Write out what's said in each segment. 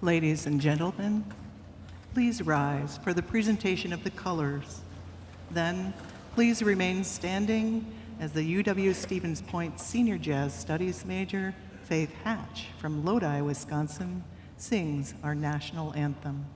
Ladies and gentlemen, please rise for the presentation of the colors. Then, please remain standing as the UW-Stevens Point Senior Jazz Studies major, Faith Hatch from Lodi, Wisconsin, sings our national anthem.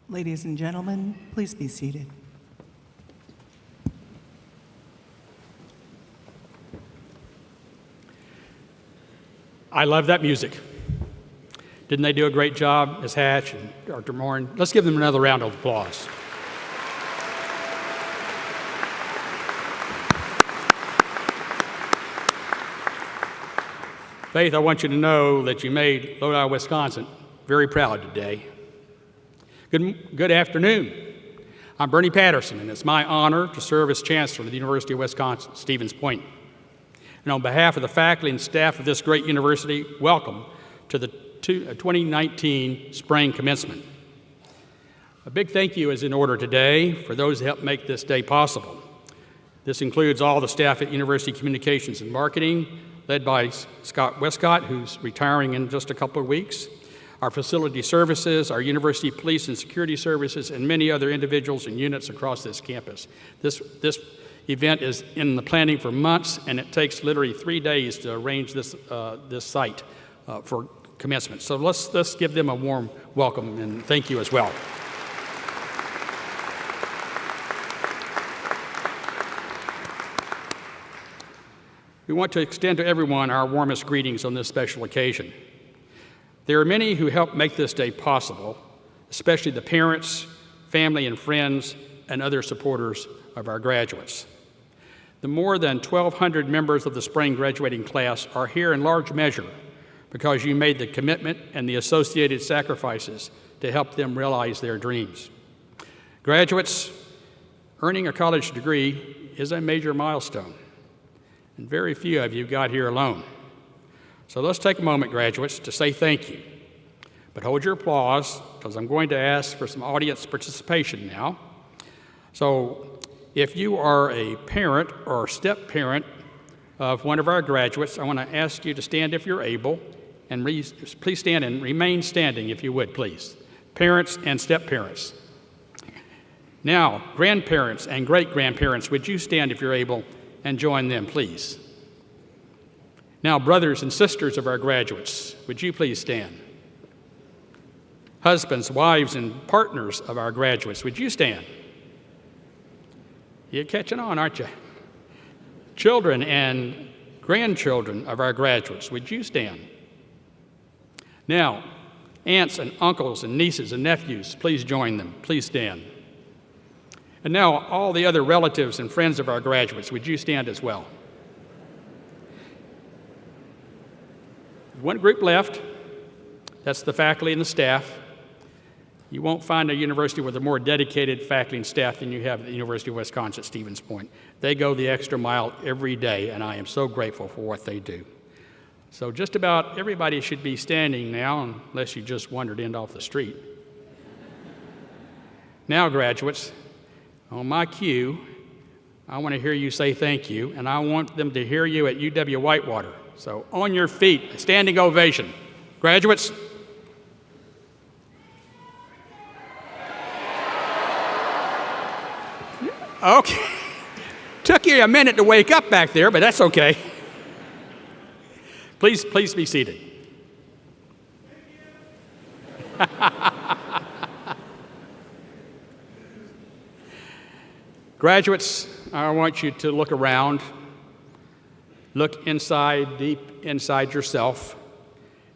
Ladies and gentlemen, please be seated. I love that music. Didn't they do a great job, Ms. Hatch and Dr. Morin? Let's give them another round of applause. Faith, I want you to know that you made Lodi, Wisconsin very proud today. Good afternoon. I'm Bernie Patterson, and it's my honor to serve as Chancellor of the University of Wisconsin, Stevens Point. And on behalf of the faculty and staff of this great university, welcome to the 2019 Spring Commencement. A big thank you is in order today for those who helped make this day possible. This includes all the staff at University Communications and Marketing, led by Scott Westcott, who's retiring in just a couple of weeks, our facility services, our university police and security services, and many other individuals and units across this campus. This event is in the planning for months, and it takes literally 3 days to arrange this site for commencement. So let's give them a warm welcome and thank you as well. We want to extend to everyone our warmest greetings on this special occasion. There are many who helped make this day possible, especially the parents, family, and friends, and other supporters of our graduates. The more than 1,200 members of the spring graduating class are here in large measure because you made the commitment and the associated sacrifices to help them realize their dreams. Graduates, earning a college degree is a major milestone, and very few of you got here alone. So let's take a moment, graduates, to say thank you. But hold your applause, because I'm going to ask for some audience participation now. So if you are a parent or step-parent of one of our graduates, I want to ask you to stand if you're able, and please stand and remain standing if you would, please. Parents and step-parents. Now, grandparents and great-grandparents, would you stand if you're able and join them, please? Now, brothers and sisters of our graduates, would you please stand? Husbands, wives, and partners of our graduates, would you stand? You're catching on, aren't you? Children and grandchildren of our graduates, would you stand? Now, aunts and uncles and nieces and nephews, please join them. Please stand. And now, all the other relatives and friends of our graduates, would you stand as well? One group left. That's the faculty and the staff. You won't find a university with a more dedicated faculty and staff than you have at the University of Wisconsin at Stevens Point. They go the extra mile every day, and I am so grateful for what they do. So just about everybody should be standing now, unless you just wandered in off the street. Now, graduates, on my cue, I want to hear you say thank you, and I want them to hear you at UW Whitewater. So on your feet, a standing ovation. Graduates. Okay. Took you a minute to wake up back there, but that's okay. Please be seated. Graduates, I want you to look around. Look inside, deep inside yourself,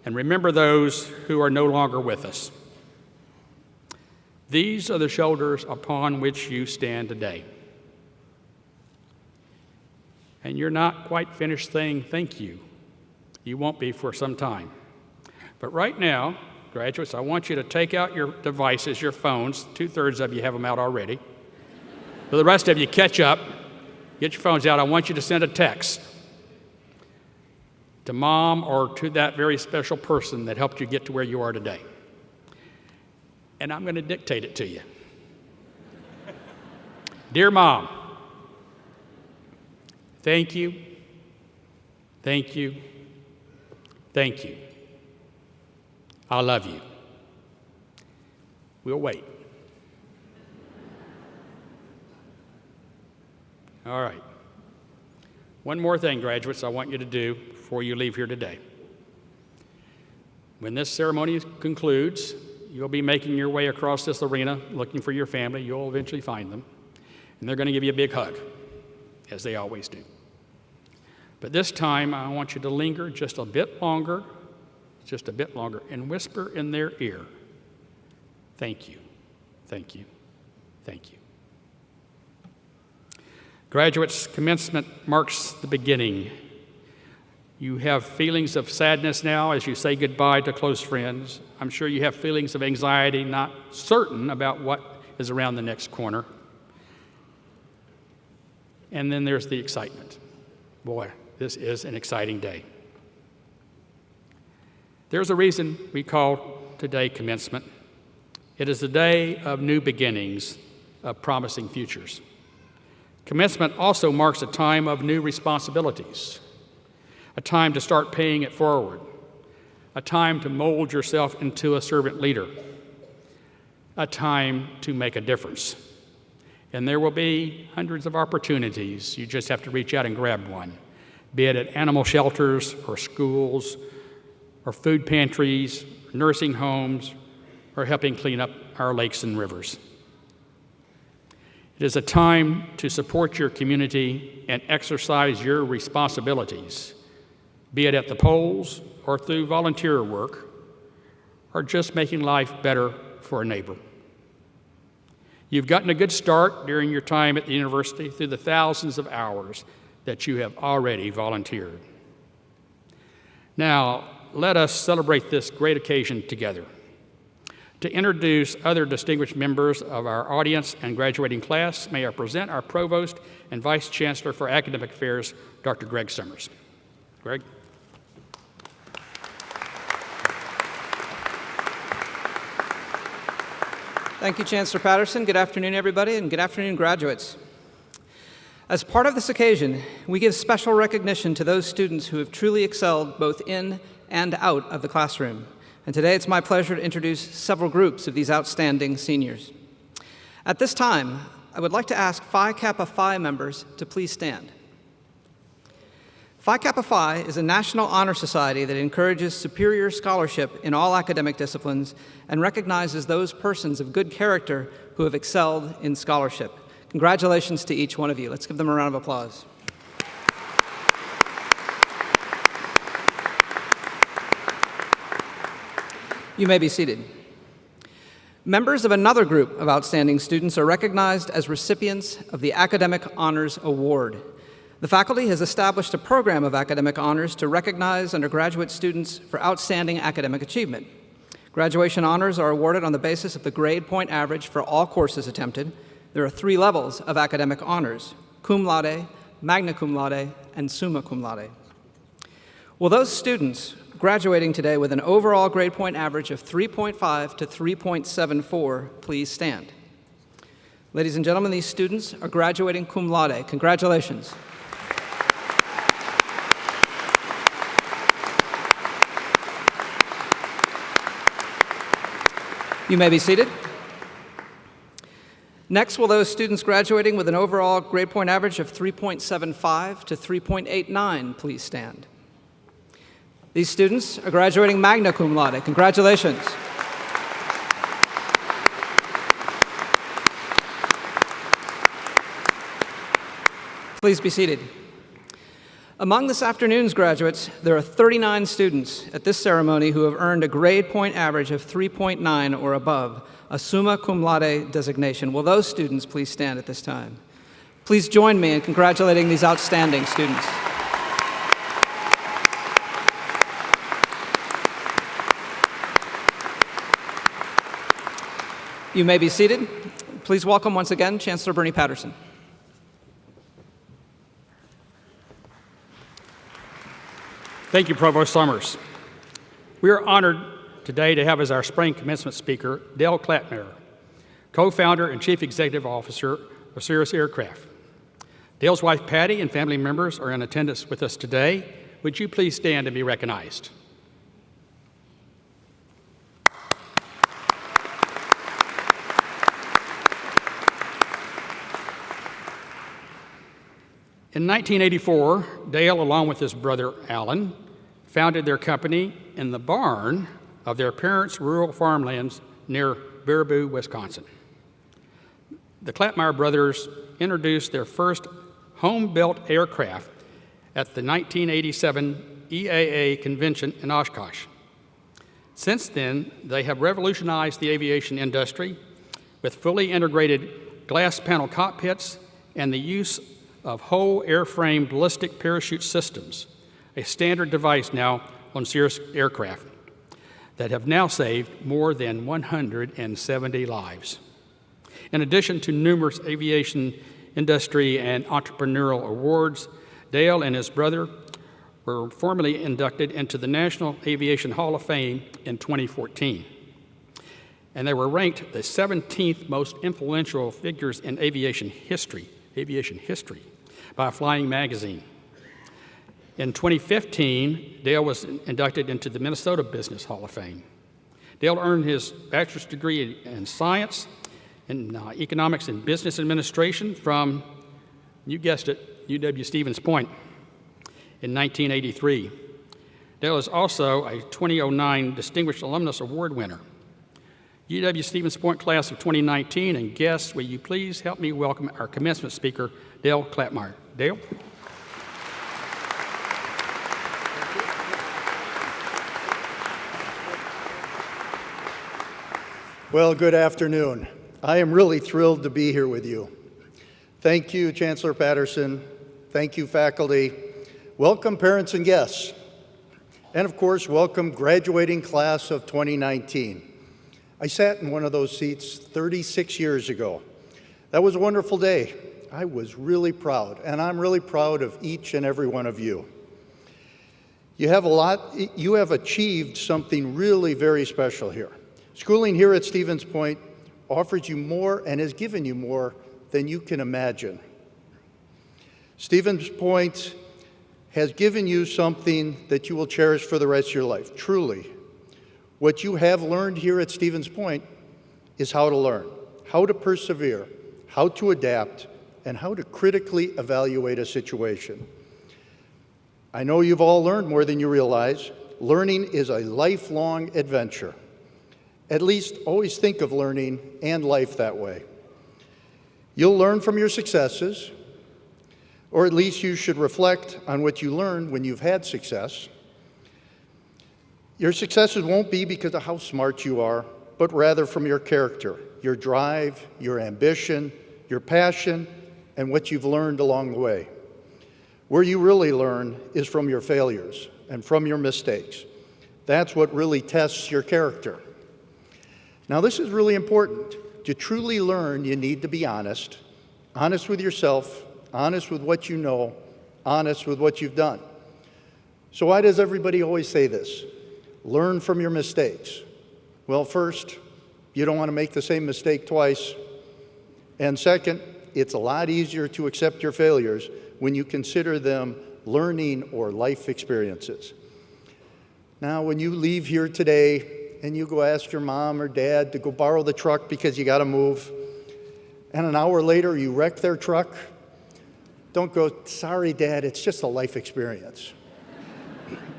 and remember those who are no longer with us. These are the shoulders upon which you stand today. And you're not quite finished saying thank you. You won't be for some time. But right now, graduates, I want you to take out your devices, your phones. 2/3 of you have them out already. So the rest of you catch up. Get your phones out. I want you to send a text to mom or to that very special person that helped you get to where you are today. And I'm going to dictate it to you. Dear Mom, thank you, thank you, thank you. I love you. We'll wait. All right. One more thing, graduates, I want you to do before you leave here today. When this ceremony concludes, you'll be making your way across this arena looking for your family. You'll eventually find them. And they're going to give you a big hug, as they always do. But this time, I want you to linger just a bit longer, and whisper in their ear, "Thank you, thank you, thank you." Graduates, commencement marks the beginning. You have feelings of sadness now as you say goodbye to close friends. I'm sure you have feelings of anxiety, not certain about what is around the next corner. And then there's the excitement. Boy, this is an exciting day. There's a reason we call today commencement. It is a day of new beginnings, of promising futures. Commencement also marks a time of new responsibilities, a time to start paying it forward, a time to mold yourself into a servant leader, a time to make a difference. And there will be hundreds of opportunities. You just have to reach out and grab one, be it at animal shelters or schools or food pantries, nursing homes, or helping clean up our lakes and rivers. It is a time to support your community and exercise your responsibilities, be it at the polls or through volunteer work, or just making life better for a neighbor. You've gotten a good start during your time at the university through the thousands of hours that you have already volunteered. Now, let us celebrate this great occasion together. To introduce other distinguished members of our audience and graduating class, may I present our Provost and Vice Chancellor for Academic Affairs, Dr. Greg Sommers. Greg? Thank you, Chancellor Patterson. Good afternoon, everybody, and good afternoon, graduates. As part of this occasion, we give special recognition to those students who have truly excelled both in and out of the classroom. And today it's my pleasure to introduce several groups of these outstanding seniors. At this time, I would like to ask Phi Kappa Phi members to please stand. Phi Kappa Phi is a national honor society that encourages superior scholarship in all academic disciplines and recognizes those persons of good character who have excelled in scholarship. Congratulations to each one of you. Let's give them a round of applause. You may be seated. Members of another group of outstanding students are recognized as recipients of the Academic Honors Award. The faculty has established a program of academic honors to recognize undergraduate students for outstanding academic achievement. Graduation honors are awarded on the basis of the grade point average for all courses attempted. There are 3 levels of academic honors: cum laude, magna cum laude, and summa cum laude. Will those students graduating today with an overall grade point average of 3.5 to 3.74 please stand? Ladies and gentlemen, these students are graduating cum laude. Congratulations. You may be seated. Next, will those students graduating with an overall grade point average of 3.75 to 3.89 please stand? These students are graduating magna cum laude. Congratulations. Please be seated. Among this afternoon's graduates, there are 39 students at this ceremony who have earned a grade point average of 3.9 or above, a summa cum laude designation. Will those students please stand at this time? Please join me in congratulating these outstanding students. You may be seated. Please welcome once again Chancellor Bernie Patterson. Thank you, Provost Sommers. We are honored today to have as our spring commencement speaker Dale Klattner, co-founder and chief executive officer of Cirrus Aircraft. Dale's wife Patty and family members are in attendance with us today. Would you please stand and be recognized? In 1984, Dale, along with his brother Alan, founded their company in the barn of their parents' rural farmlands near Baraboo, Wisconsin. The Klappmeyer brothers introduced their first home-built aircraft at the 1987 EAA convention in Oshkosh. Since then, they have revolutionized the aviation industry with fully integrated glass panel cockpits and the use of whole airframe ballistic parachute systems, a standard device now on Cirrus Aircraft, that have now saved more than 170 lives. In addition to numerous aviation industry and entrepreneurial awards, Dale and his brother were formally inducted into the National Aviation Hall of Fame in 2014. And they were ranked the 17th most influential figures in aviation history by Flying Magazine. In 2015, Dale was inducted into the Minnesota Business Hall of Fame. Dale earned his bachelor's degree in science, in economics and business administration from, you guessed it, UW-Stevens Point in 1983. Dale is also a 2009 Distinguished Alumnus Award winner. UW-Stevens Point class of 2019, and guests, will you please help me welcome our commencement speaker, Dale Klappmeyer. Dale? Well, good afternoon. I am really thrilled to be here with you. Thank you, Chancellor Patterson. Thank you, faculty. Welcome, parents and guests. And of course, welcome graduating class of 2019. I sat in one of those seats 36 years ago. That was a wonderful day. I was really proud, and I'm really proud of each and every one of you. You have achieved something really very special here. Schooling here at Stevens Point offers you more and has given you more than you can imagine. Stevens Point has given you something that you will cherish for the rest of your life, truly. What you have learned here at Stevens Point is how to learn, how to persevere, how to adapt, and how to critically evaluate a situation. I know you've all learned more than you realize. Learning is a lifelong adventure. At least always think of learning and life that way. You'll learn from your successes, or at least you should reflect on what you learned when you've had success. Your successes won't be because of how smart you are, but rather from your character, your drive, your ambition, your passion, and what you've learned along the way. Where you really learn is from your failures and from your mistakes. That's what really tests your character. Now, this is really important. To truly learn, you need to be honest. Honest with yourself, honest with what you know, honest with what you've done. So why does everybody always say this? Learn from your mistakes. Well, first, you don't want to make the same mistake twice. And second, it's a lot easier to accept your failures when you consider them learning or life experiences. Now, when you leave here today and you go ask your mom or dad to go borrow the truck because you got to move, and an hour later you wreck their truck, don't go, sorry, Dad, it's just a life experience.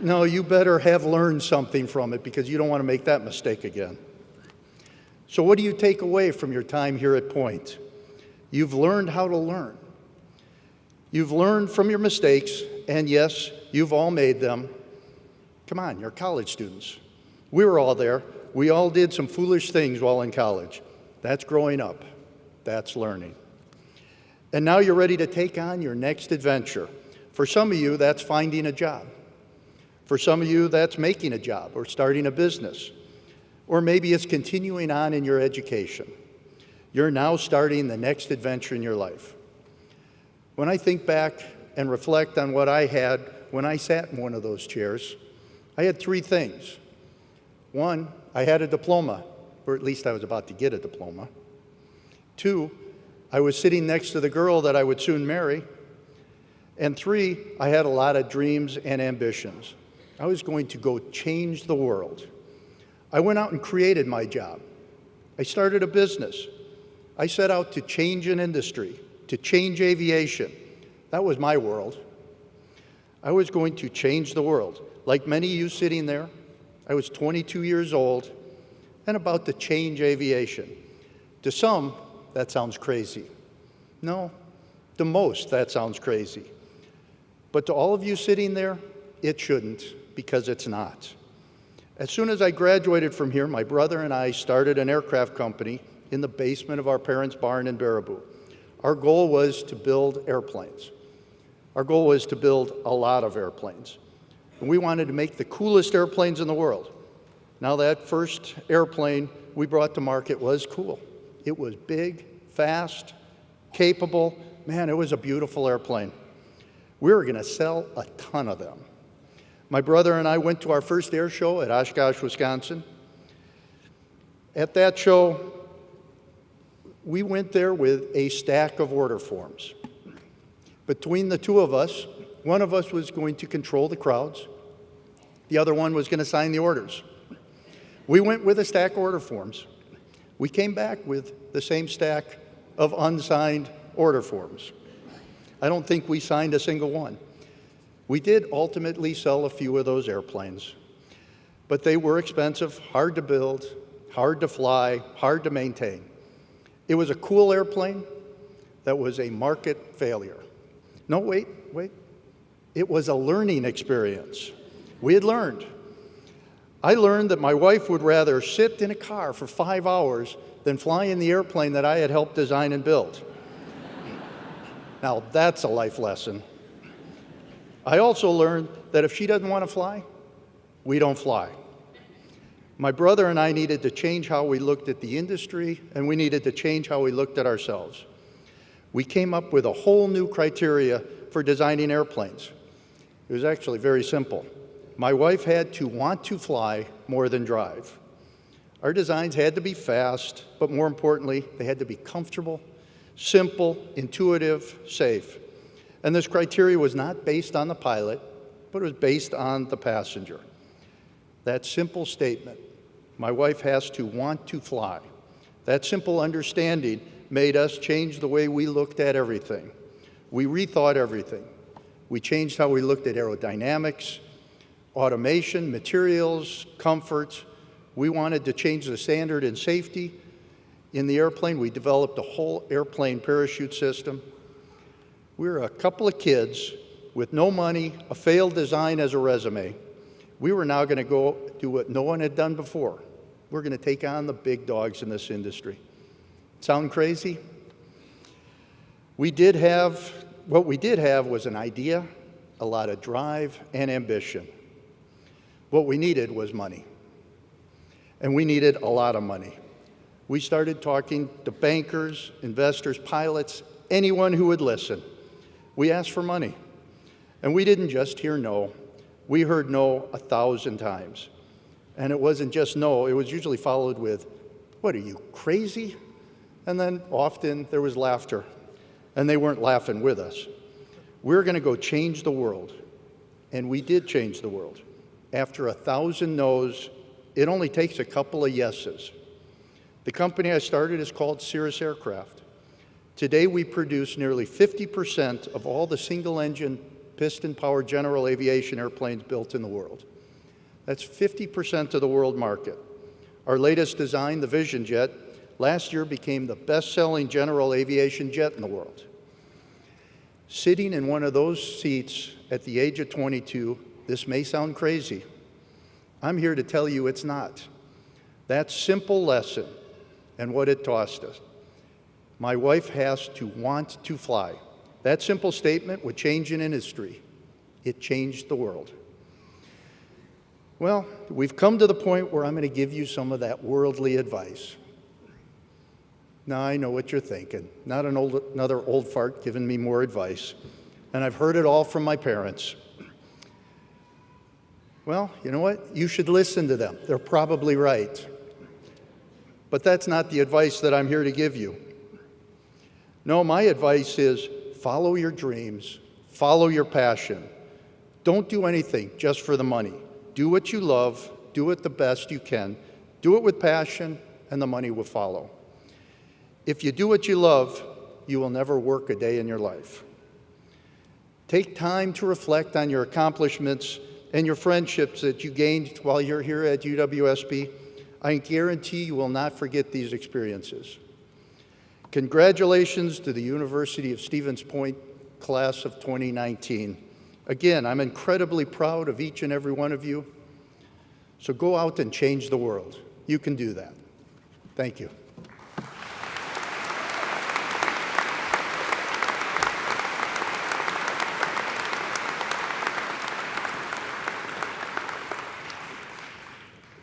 No, you better have learned something from it because you don't want to make that mistake again. So what do you take away from your time here at Point? You've learned how to learn. You've learned from your mistakes, and yes, you've all made them. Come on, you're college students. We were all there. We all did some foolish things while in college. That's growing up. That's learning. And now you're ready to take on your next adventure. For some of you, that's finding a job. For some of you, that's making a job or starting a business. Or maybe it's continuing on in your education. You're now starting the next adventure in your life. When I think back and reflect on what I had when I sat in one of those chairs, I had three things. One, I had a diploma, or at least I was about to get a diploma. Two, I was sitting next to the girl that I would soon marry. And three, I had a lot of dreams and ambitions. I was going to go change the world. I went out and created my job. I started a business. I set out to change an industry, to change aviation. That was my world. I was going to change the world. Like many of you sitting there, I was 22 years old. and about to change aviation. To some, that sounds crazy. No, to most, that sounds crazy. But to all of you sitting there, it shouldn't, because it's not. As soon as I graduated from here, my brother and I started an aircraft company in the basement of our parents' barn in Baraboo. Our goal was to build airplanes. Our goal was to build a lot of airplanes. And we wanted to make the coolest airplanes in the world. Now, that first airplane we brought to market was cool. It was big, fast, capable. Man, it was a beautiful airplane. We were going to sell a ton of them. My brother and I went to our first air show at Oshkosh, Wisconsin. At that show, we went there with a stack of order forms. Between the two of us, one of us was going to control the crowds. The other one was going to sign the orders. We went with a stack of order forms. We came back with the same stack of unsigned order forms. I don't think we signed a single one. We did ultimately sell a few of those airplanes, but they were expensive, hard to build, hard to fly, hard to maintain. It was a cool airplane that was a market failure. No, wait. It was a learning experience. We had learned. I learned that my wife would rather sit in a car for 5 hours than fly in the airplane that I had helped design and build. Now, that's a life lesson. I also learned that if she doesn't want to fly, we don't fly. My brother and I needed to change how we looked at the industry, and we needed to change how we looked at ourselves. We came up with a whole new criteria for designing airplanes. It was actually very simple. My wife had to want to fly more than drive. Our designs had to be fast, but more importantly, they had to be comfortable, simple, intuitive, safe. And this criteria was not based on the pilot, but it was based on the passenger. That simple statement, my wife has to want to fly, that simple understanding made us change the way we looked at everything. We rethought everything. We changed how we looked at aerodynamics, automation, materials, comfort. We wanted to change the standard in safety. In the airplane, we developed a whole airplane parachute system. We were a couple of kids with no money, a failed design as a resume. We were now going to go do what no one had done before. We're going to take on the big dogs in this industry. Sound crazy? What we did have was an idea, a lot of drive, and ambition. What we needed was money. And we needed a lot of money. We started talking to bankers, investors, pilots, anyone who would listen. We asked for money. And we didn't just hear no. We heard no 1,000 times. And it wasn't just no, it was usually followed with, "What, are you crazy?" And then often there was laughter. And they weren't laughing with us. We're going to go change the world. And we did change the world. After 1,000 no's, it only takes a couple of yeses. The company I started is called Cirrus Aircraft. Today we produce nearly 50% of all the single-engine, piston-powered general aviation airplanes built in the world. That's 50% of the world market. Our latest design, the Vision Jet, last year became the best-selling general aviation jet in the world. Sitting in one of those seats at the age of 22, this may sound crazy. I'm here to tell you it's not. That simple lesson and what it taught us. My wife has to want to fly. That simple statement would change an industry. It changed the world. Well, we've come to the point where I'm going to give you some of that worldly advice. Now, I know what you're thinking. Not another old fart giving me more advice. And I've heard it all from my parents. Well, you know what? You should listen to them. They're probably right. But that's not the advice that I'm here to give you. No, my advice is follow your dreams, follow your passion. Don't do anything just for the money. Do what you love, do it the best you can, do it with passion, and the money will follow. If you do what you love, you will never work a day in your life. Take time to reflect on your accomplishments and your friendships that you gained while you're here at UWSP. I guarantee you will not forget these experiences. Congratulations to the University of Stevens Point class of 2019. Again, I'm incredibly proud of each and every one of you. So go out and change the world. You can do that. Thank you.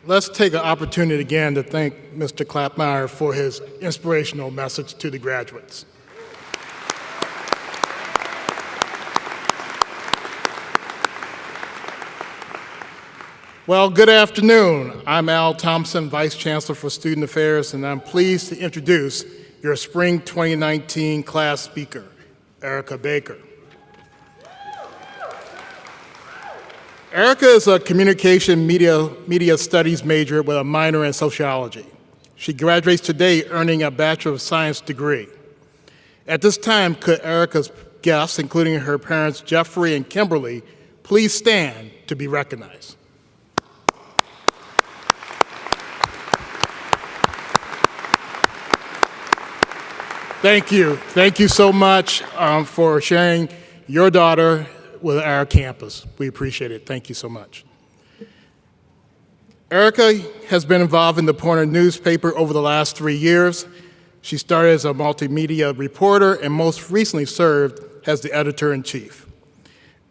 Let's take an opportunity again to thank Mr. Clapmeyer for his inspirational message to the graduates. Well, good afternoon. I'm Al Thompson, Vice Chancellor for Student Affairs, and I'm pleased to introduce your Spring 2019 class speaker, Erica Baker. Erica is a communication media studies major with a minor in sociology. She graduates today earning a Bachelor of Science degree. At this time, could Erica's guests, including her parents Jeffrey and Kimberly, please stand to be recognized? Thank you. Thank you so much for sharing your daughter with our campus. We appreciate it. Thank you so much. Erica has been involved in the Pointer newspaper over the last 3 years. She started as a multimedia reporter and most recently served as the editor-in-chief.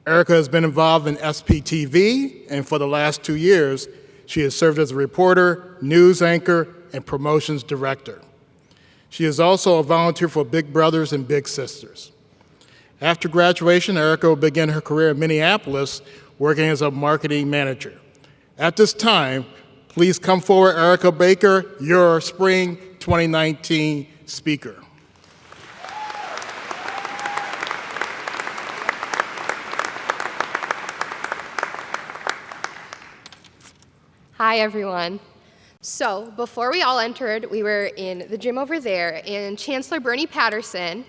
Erica has been involved in SPTV, and for the last 2 years, she has served as a reporter, news anchor, and promotions director. She is also a volunteer for Big Brothers and Big Sisters. After graduation, Erica will begin her career in Minneapolis, working as a marketing manager. At this time, please come forward, Erica Baker, your Spring 2019 speaker. Hi, everyone. So before we all entered, we were in the gym over there, and Chancellor Bernie Patterson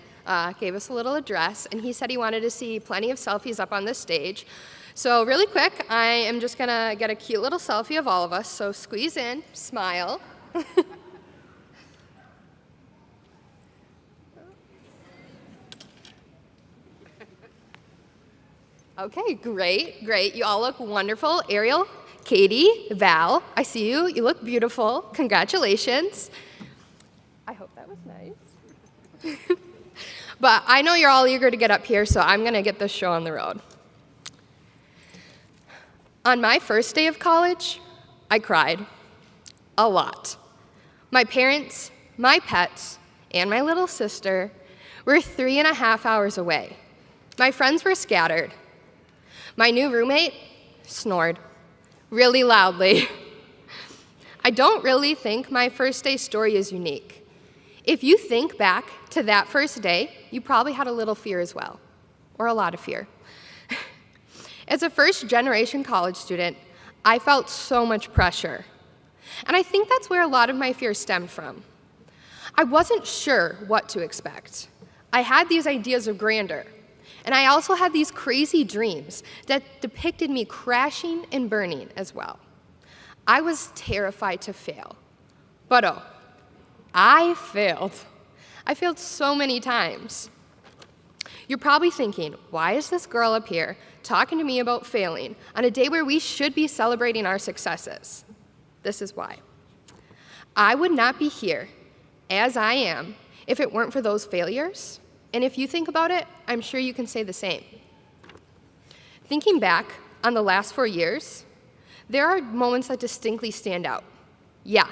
gave us a little address, and he said he wanted to see plenty of selfies up on this stage. So really quick, I am just gonna get a cute little selfie of all of us, so squeeze in, smile. Okay, great, great. You all look wonderful. Ariel, Katie, Val, I see you. You look beautiful. Congratulations. I hope that was nice. But I know you're all eager to get up here, so I'm going to get this show on the road. On my first day of college, I cried. A lot. My parents, my pets, and my little sister were 3.5 hours away. My friends were scattered. My new roommate snored really loudly. I don't really think my first day story is unique. If you think back to that first day, you probably had a little fear as well, or a lot of fear. As a first-generation college student, I felt so much pressure. And I think that's where a lot of my fear stemmed from. I wasn't sure what to expect. I had these ideas of grandeur, and I also had these crazy dreams that depicted me crashing and burning as well. I was terrified to fail. But oh, I failed. I failed so many times. You're probably thinking, why is this girl up here talking to me about failing on a day where we should be celebrating our successes? This is why. I would not be here as I am if it weren't for those failures. And if you think about it, I'm sure you can say the same. Thinking back on the last 4 years, there are moments that distinctly stand out. Yeah,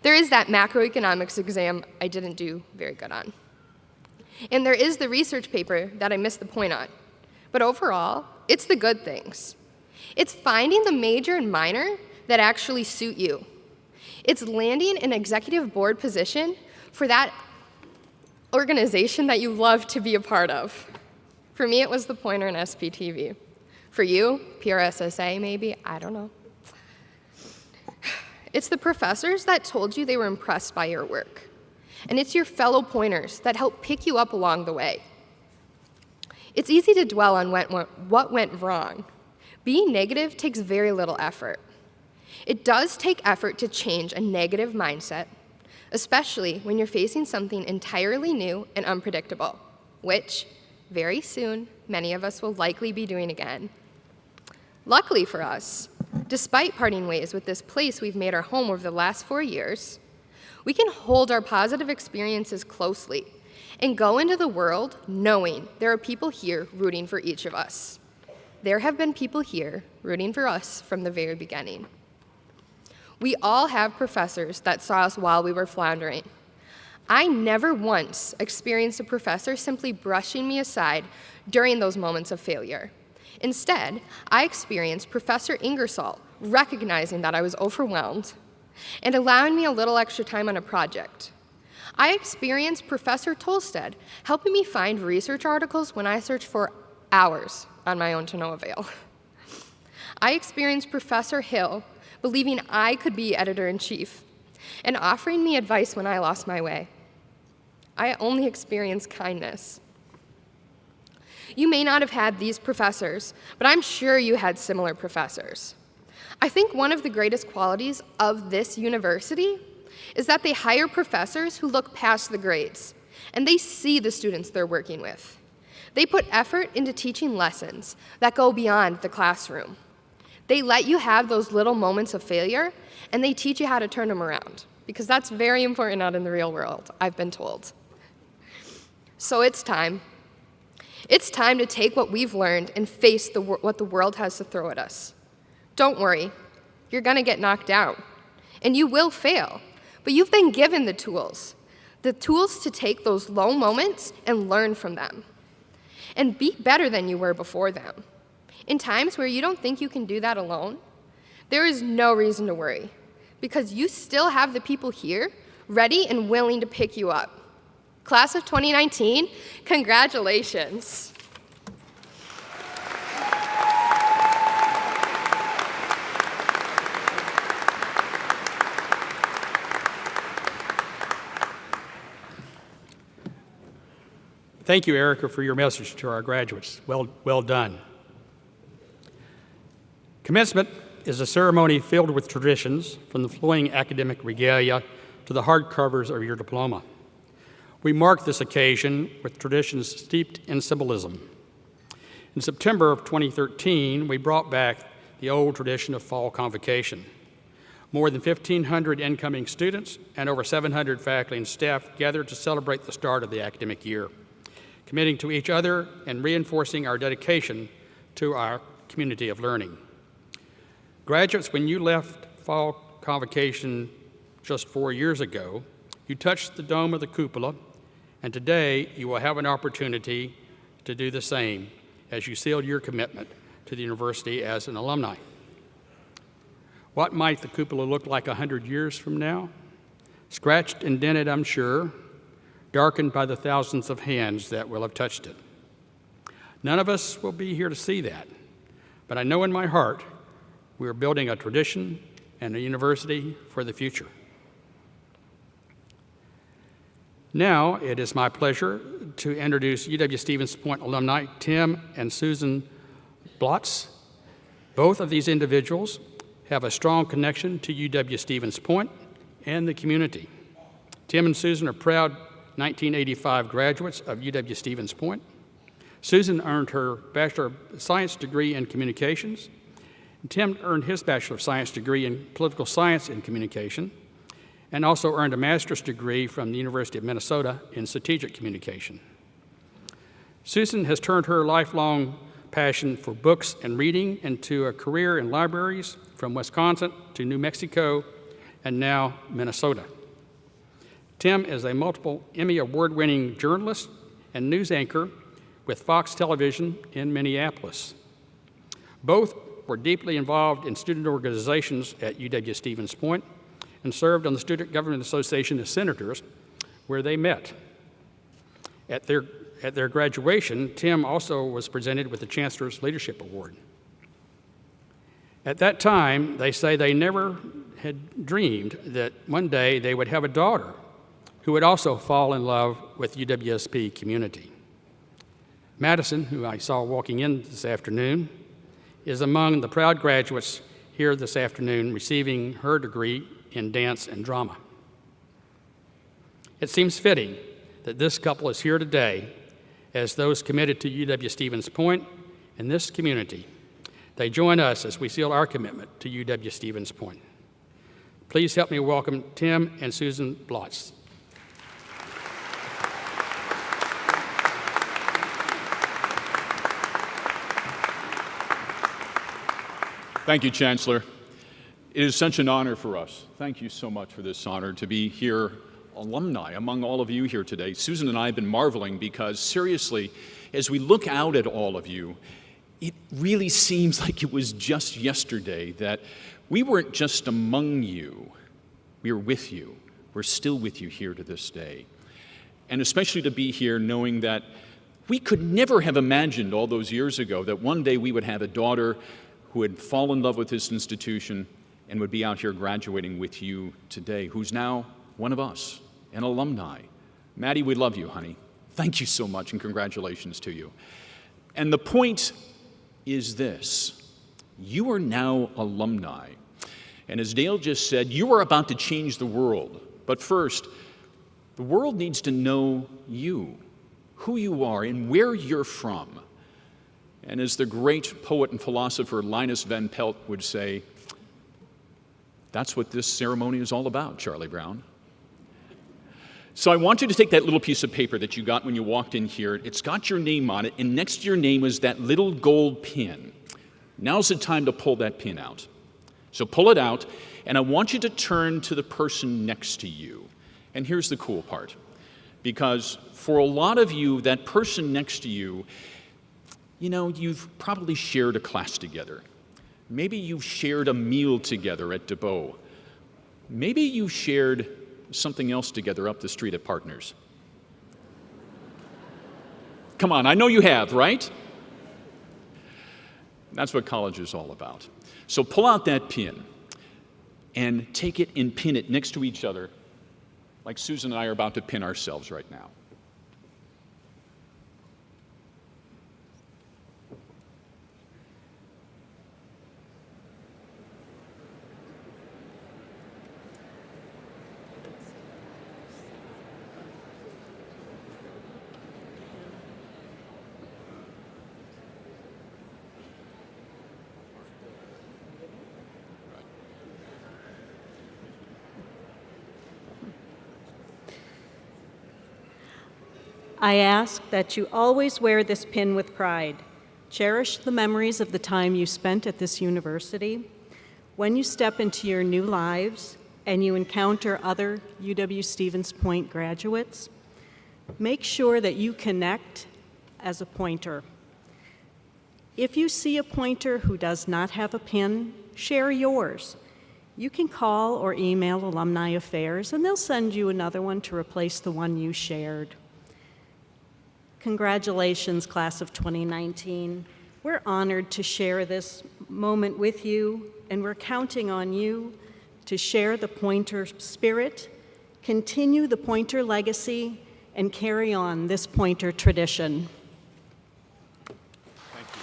there is that macroeconomics exam I didn't do very good on. And there is the research paper that I missed the point on. But overall, it's the good things. It's finding the major and minor that actually suit you. It's landing an executive board position for that organization that you love to be a part of. For me, it was the Pointer and SPTV. For you, PRSSA maybe, I don't know. It's the professors that told you they were impressed by your work. And it's your fellow Pointers that help pick you up along the way. It's easy to dwell on what went wrong. Being negative takes very little effort. It does take effort to change a negative mindset, especially when you're facing something entirely new and unpredictable, which, very soon, many of us will likely be doing again. Luckily for us, despite parting ways with this place we've made our home over the last 4 years, we can hold our positive experiences closely and go into the world knowing there are people here rooting for each of us. There have been people here rooting for us from the very beginning. We all have professors that saw us while we were floundering. I never once experienced a professor simply brushing me aside during those moments of failure. Instead, I experienced Professor Ingersoll recognizing that I was overwhelmed and allowing me a little extra time on a project. I experienced Professor Tolstead helping me find research articles when I searched for hours on my own to no avail. I experienced Professor Hill believing I could be editor-in-chief and offering me advice when I lost my way. I only experienced kindness. You may not have had these professors, but I'm sure you had similar professors. I think one of the greatest qualities of this university is that they hire professors who look past the grades, and they see the students they're working with. They put effort into teaching lessons that go beyond the classroom. They let you have those little moments of failure, and they teach you how to turn them around, because that's very important out in the real world, I've been told. So it's time. It's time to take what we've learned and face what the world has to throw at us. Don't worry, you're gonna get knocked out, and you will fail, but you've been given the tools to take those low moments and learn from them, and be better than you were before them. In times where you don't think you can do that alone, there is no reason to worry, because you still have the people here ready and willing to pick you up. Class of 2019, congratulations. Thank you, Erica, for your message to our graduates. Well done. Commencement is a ceremony filled with traditions, from the flowing academic regalia to the hardcovers of your diploma. We mark this occasion with traditions steeped in symbolism. In September of 2013, we brought back the old tradition of fall convocation. More than 1,500 incoming students and over 700 faculty and staff gathered to celebrate the start of the academic year, committing to each other and reinforcing our dedication to our community of learning. Graduates, when you left fall convocation just 4 years ago, you touched the dome of the cupola, and today you will have an opportunity to do the same as you sealed your commitment to the university as an alumni. What might the cupola look like 100 years from now? Scratched and dented, I'm sure, darkened by the thousands of hands that will have touched it. None of us will be here to see that, but I know in my heart we are building a tradition and a university for the future. Now it is my pleasure to introduce UW-Stevens Point alumni Tim and Susan Platz. Both of these individuals have a strong connection to UW-Stevens Point and the community. Tim and Susan are proud 1985 graduates of UW-Stevens Point. Susan earned her Bachelor of Science degree in Communications. Tim earned his Bachelor of Science degree in Political Science and Communication, and also earned a master's degree from the University of Minnesota in Strategic Communication. Susan has turned her lifelong passion for books and reading into a career in libraries from Wisconsin to New Mexico and now Minnesota. Tim is a multiple Emmy award-winning journalist and news anchor with Fox Television in Minneapolis. Both were deeply involved in student organizations at UW-Stevens Point and served on the Student Government Association of Senators, where they met. At their graduation, Tim also was presented with the Chancellor's Leadership Award. At that time, they say they never had dreamed that one day they would have a daughter who would also fall in love with UWSP community. Madison, who I saw walking in this afternoon, is among the proud graduates here this afternoon receiving her degree in dance and drama. It seems fitting that this couple is here today as those committed to UW-Stevens Point and this community. They join us as we seal our commitment to UW-Stevens Point. Please help me welcome Tim and Susan Platz. Thank you, Chancellor. It is such an honor for us. Thank you so much for this honor to be here, alumni, among all of you here today. Susan and I have been marveling because, seriously, as we look out at all of you, it really seems like it was just yesterday that we weren't just among you, we were with you. We're still with you here to this day. And especially to be here knowing that we could never have imagined all those years ago that one day we would have a daughter who had fallen in love with this institution and would be out here graduating with you today, who's now one of us, an alumni. Maddie, we love you, honey. Thank you so much, and congratulations to you. And the point is this: you are now alumni. And as Dale just said, you are about to change the world. But first, the world needs to know you, who you are, and where you're from. And as the great poet and philosopher Linus Van Pelt would say, that's what this ceremony is all about, Charlie Brown. So I want you to take that little piece of paper that you got when you walked in here. It's got your name on it, and next to your name is that little gold pin. Now's the time to pull that pin out. So pull it out, and I want you to turn to the person next to you. And here's the cool part. Because for a lot of you, that person next to you, you know, you've probably shared a class together. Maybe you've shared a meal together at DeBow. Maybe you shared something else together up the street at Partners. Come on, I know you have, right? That's what college is all about. So pull out that pin and take it and pin it next to each other, like Susan and I are about to pin ourselves right now. I ask that you always wear this pin with pride. Cherish the memories of the time you spent at this university. When you step into your new lives and you encounter other UW-Stevens Point graduates, make sure that you connect as a pointer. If you see a pointer who does not have a pin, share yours. You can call or email Alumni Affairs, and they'll send you another one to replace the one you shared. Congratulations, class of 2019. We're honored to share this moment with you, and we're counting on you to share the Pointer spirit, continue the Pointer legacy, and carry on this Pointer tradition. Thank you.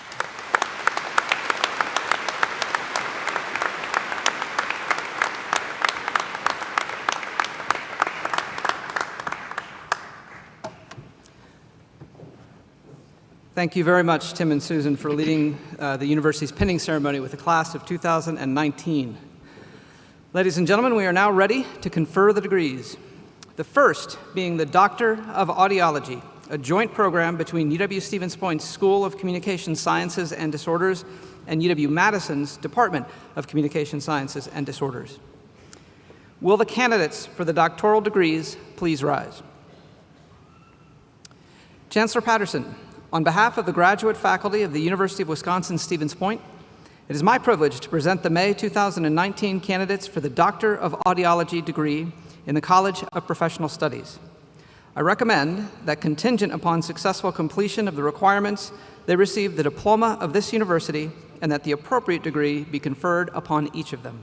Thank you very much, Tim and Susan, for leading the university's pinning ceremony with the class of 2019. Ladies and gentlemen, we are now ready to confer the degrees. The first being the Doctor of Audiology, a joint program between UW-Stevens Point's School of Communication Sciences and Disorders and UW-Madison's Department of Communication Sciences and Disorders. Will the candidates for the doctoral degrees please rise? Chancellor Patterson, on behalf of the graduate faculty of the University of Wisconsin-Stevens Point, it is my privilege to present the May 2019 candidates for the Doctor of Audiology degree in the College of Professional Studies. I recommend that, contingent upon successful completion of the requirements, they receive the diploma of this university and that the appropriate degree be conferred upon each of them.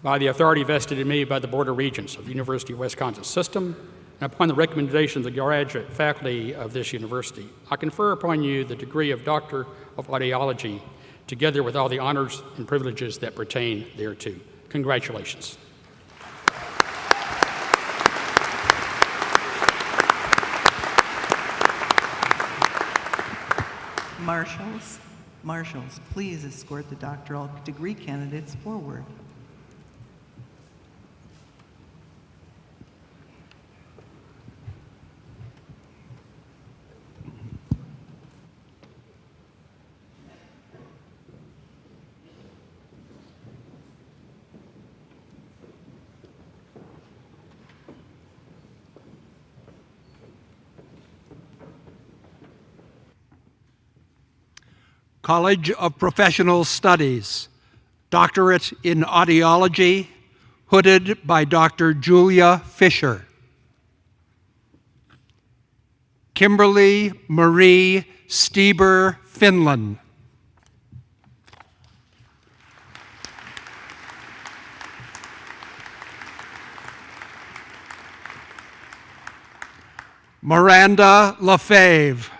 By the authority vested in me by the Board of Regents of the University of Wisconsin System, and upon the recommendation of the graduate faculty of this university, I confer upon you the degree of Doctor of Audiology together with all the honors and privileges that pertain thereto. Congratulations. Marshals, please escort the doctoral degree candidates forward. College of Professional Studies, Doctorate in Audiology, hooded by Dr. Julia Fisher. Kimberly Marie Stieber Finland. Miranda Lefebvre.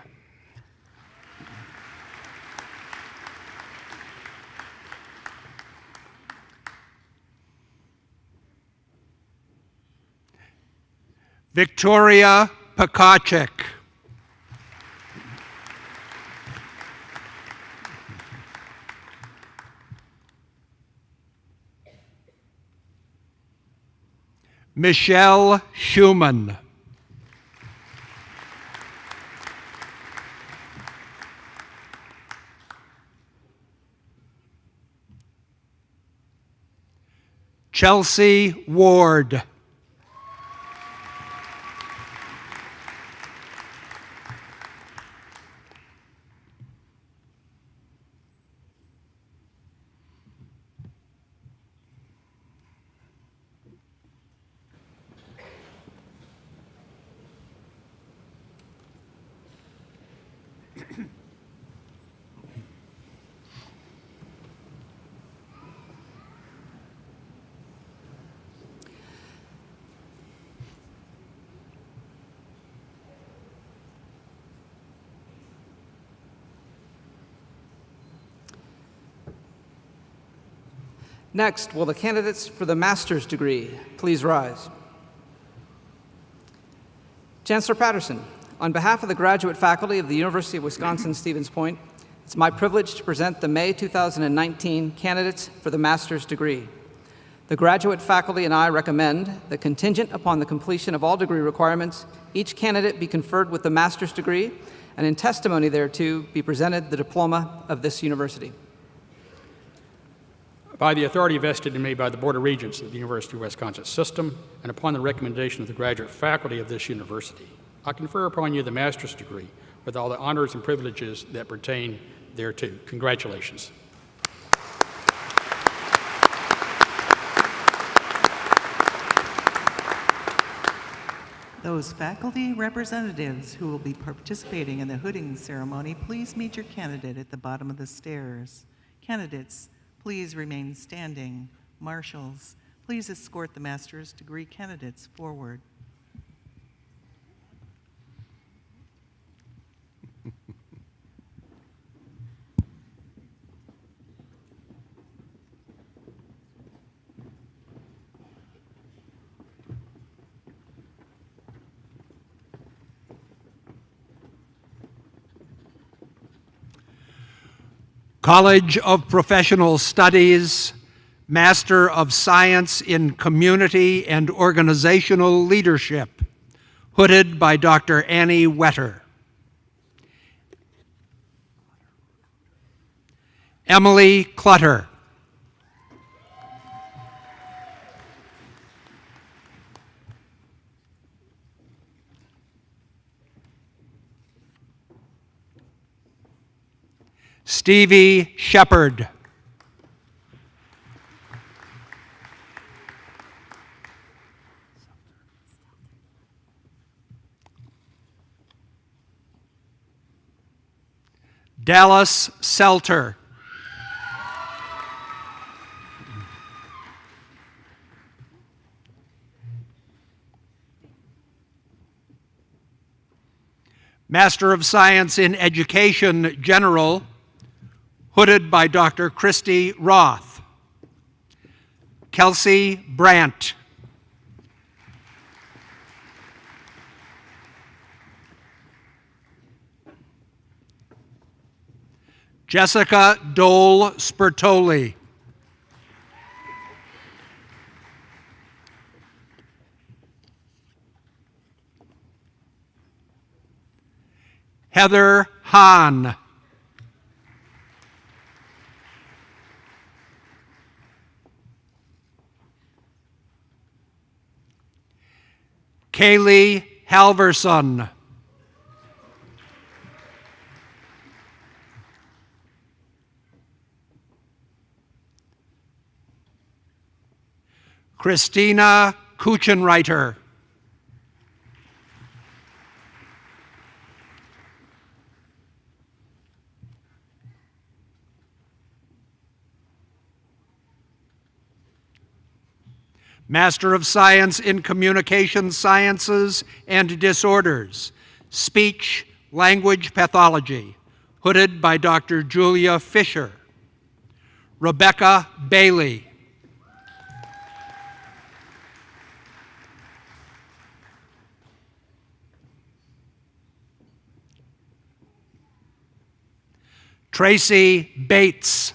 Victoria Pakacek. Michelle Schumann. Chelsea Ward. Next, will the candidates for the master's degree please rise? Chancellor Patterson, on behalf of the graduate faculty of the University of Wisconsin-Stevens Point, it's my privilege to present the May 2019 candidates for the master's degree. The graduate faculty and I recommend that, contingent upon the completion of all degree requirements, each candidate be conferred with the master's degree, and in testimony thereto be presented the diploma of this university. By the authority vested in me by the Board of Regents of the University of Wisconsin System, and upon the recommendation of the graduate faculty of this university, I confer upon you the master's degree with all the honors and privileges that pertain thereto. Congratulations. Those faculty representatives who will be participating in the hooding ceremony, please meet your candidate at the bottom of the stairs. Candidates, please remain standing. Marshals, please escort the master's degree candidates forward. College of Professional Studies, Master of Science in Community and Organizational Leadership, hooded by Dr. Annie Wetter. Emily Clutter. Stevie Shepard. Dallas Selter. Master of Science in Education General, hooded by Dr. Christy Roth. Kelsey Brandt. Jessica Dole Spertoli. Heather Hahn. Kaylee Halverson. Christina Kuchenreiter. Master of Science in Communication Sciences and Disorders, Speech Language Pathology, hooded by Dr. Julia Fisher. Rebecca Bailey. Tracy Bates.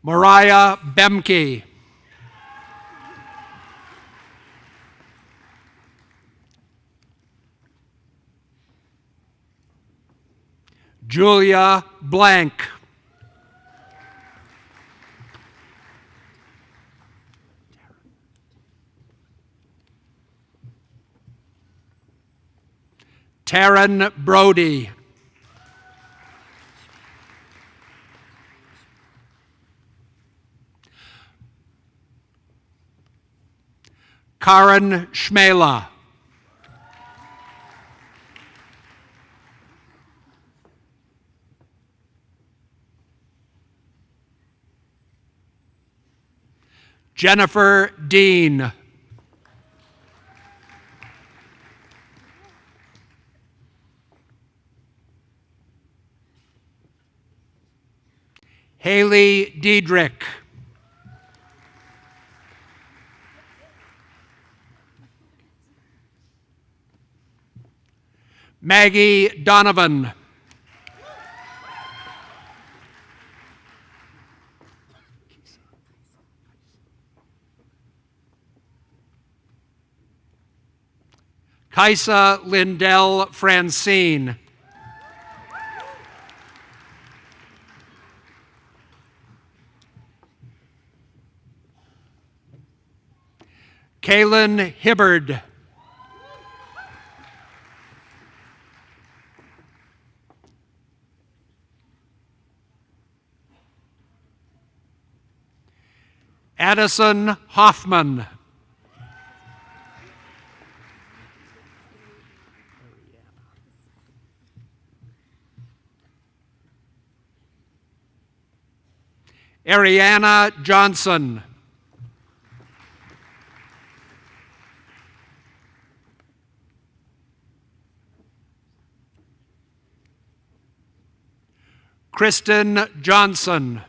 Mariah Bemke. Julia Blank. Taryn Brody. Karen Schmela. Jennifer Dean. Haley Diedrich. Maggie Donovan. Kaisa Lindell Francine. Kaylin Hibbard. Addison Hoffman. Ariana Johnson. Kristen Johnson.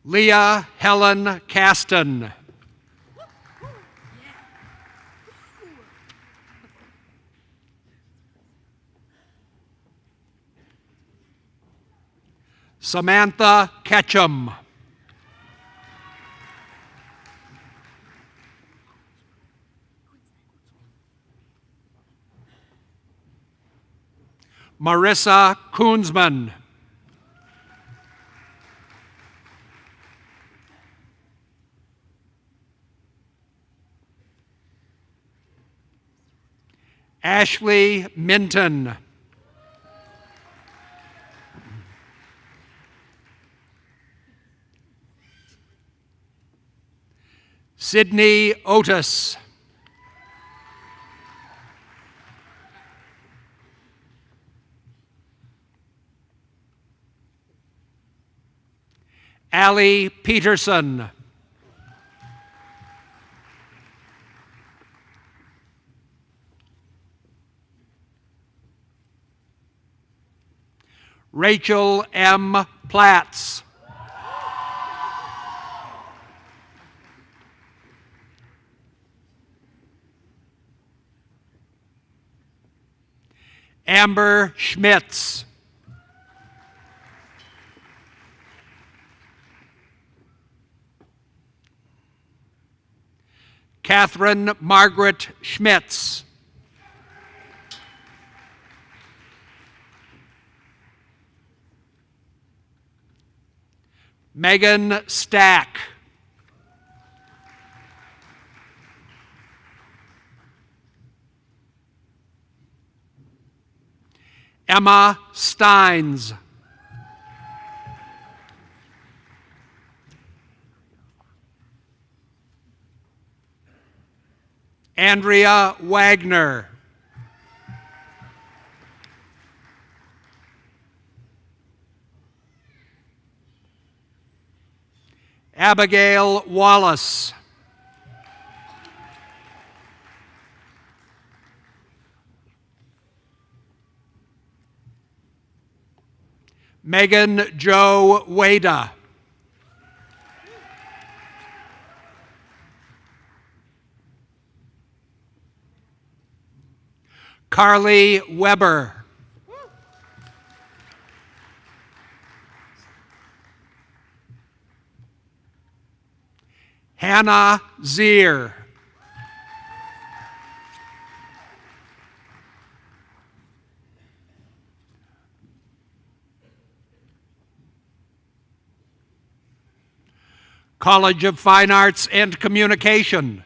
Leah Helen Caston. Samantha Ketchum. Marissa Koonsman. Ashley Minton. Sydney Otis. Allie Peterson. Rachel M. Platz. Amber Schmitz. Catherine Margaret Schmitz. Megan Stack. Emma Steins. Andrea Wagner. Abigail Wallace. Megan Jo Wada. Carly Weber. Hannah Zier. College of Fine Arts and Communication,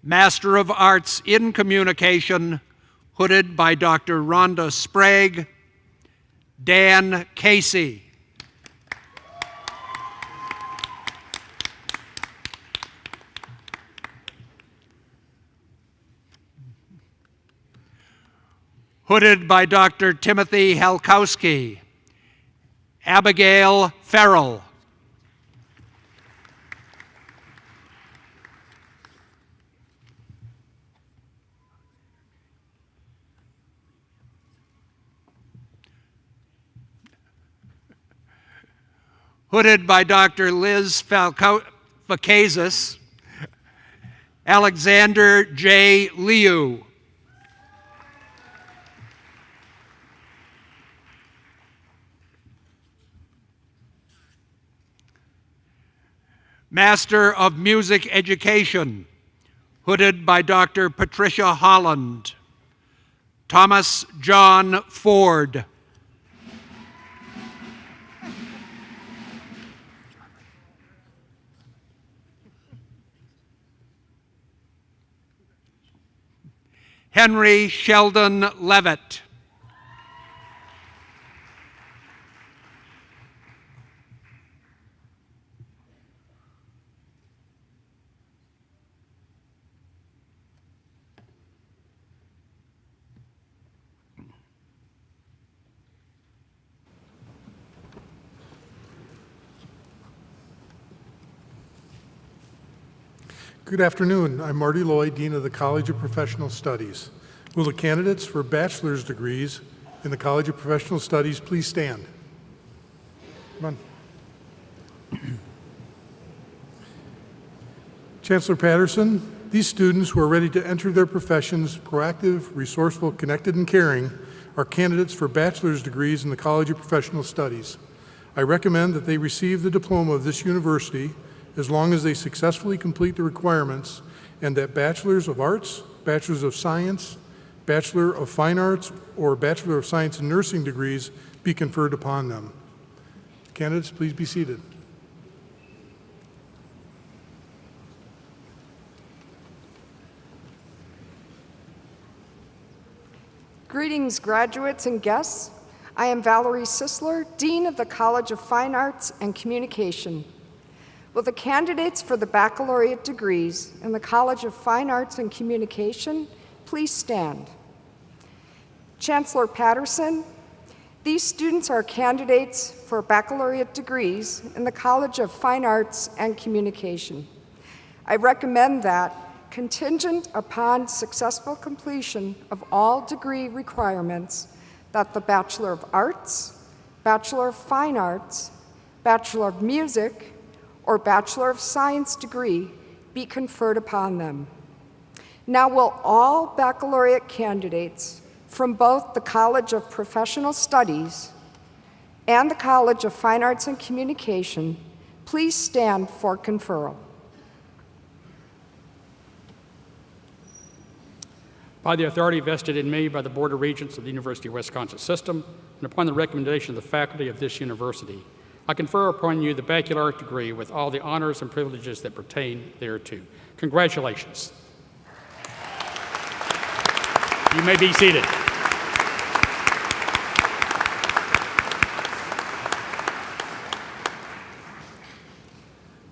Master of Arts in Communication, hooded by Dr. Rhonda Sprague, Dan Casey. Hooded by Dr. Timothy Halkowski, Abigail Farrell. Hooded by Dr. Liz Fakazis, Alexander J. Liu. Master of Music Education, hooded by Dr. Patricia Holland, Thomas John Ford. Henry Sheldon Levitt. Good afternoon. I'm Marty Lloyd, Dean of the College of Professional Studies. Will the candidates for bachelor's degrees in the College of Professional Studies please stand? Come on. Chancellor Patterson, these students who are ready to enter their professions proactive, resourceful, connected, and caring are candidates for bachelor's degrees in the College of Professional Studies. I recommend that they receive the diploma of this university as long as they successfully complete the requirements, and that Bachelor's of Arts, Bachelor's of Science, Bachelor of Fine Arts, or Bachelor of Science in Nursing degrees be conferred upon them. Candidates, please be seated. Greetings, graduates and guests. I am Valerie Sisler, Dean of the College of Fine Arts and Communication. Will the candidates for the baccalaureate degrees in the College of Fine Arts and Communication please stand? Chancellor Patterson, These students are candidates for baccalaureate degrees in the College of Fine Arts and Communication. I recommend that, contingent upon successful completion of all degree requirements, that the Bachelor of Arts, Bachelor of Fine Arts, Bachelor of Music, or Bachelor of Science degree be conferred upon them. Now, will all baccalaureate candidates from both the College of Professional Studies and the College of Fine Arts and Communication please stand for conferral? By the authority vested in me by the Board of Regents of the University of Wisconsin System, and upon the recommendation of the faculty of this university, I confer upon you the baccalaureate degree with all the honors and privileges that pertain thereto. Congratulations. You may be seated.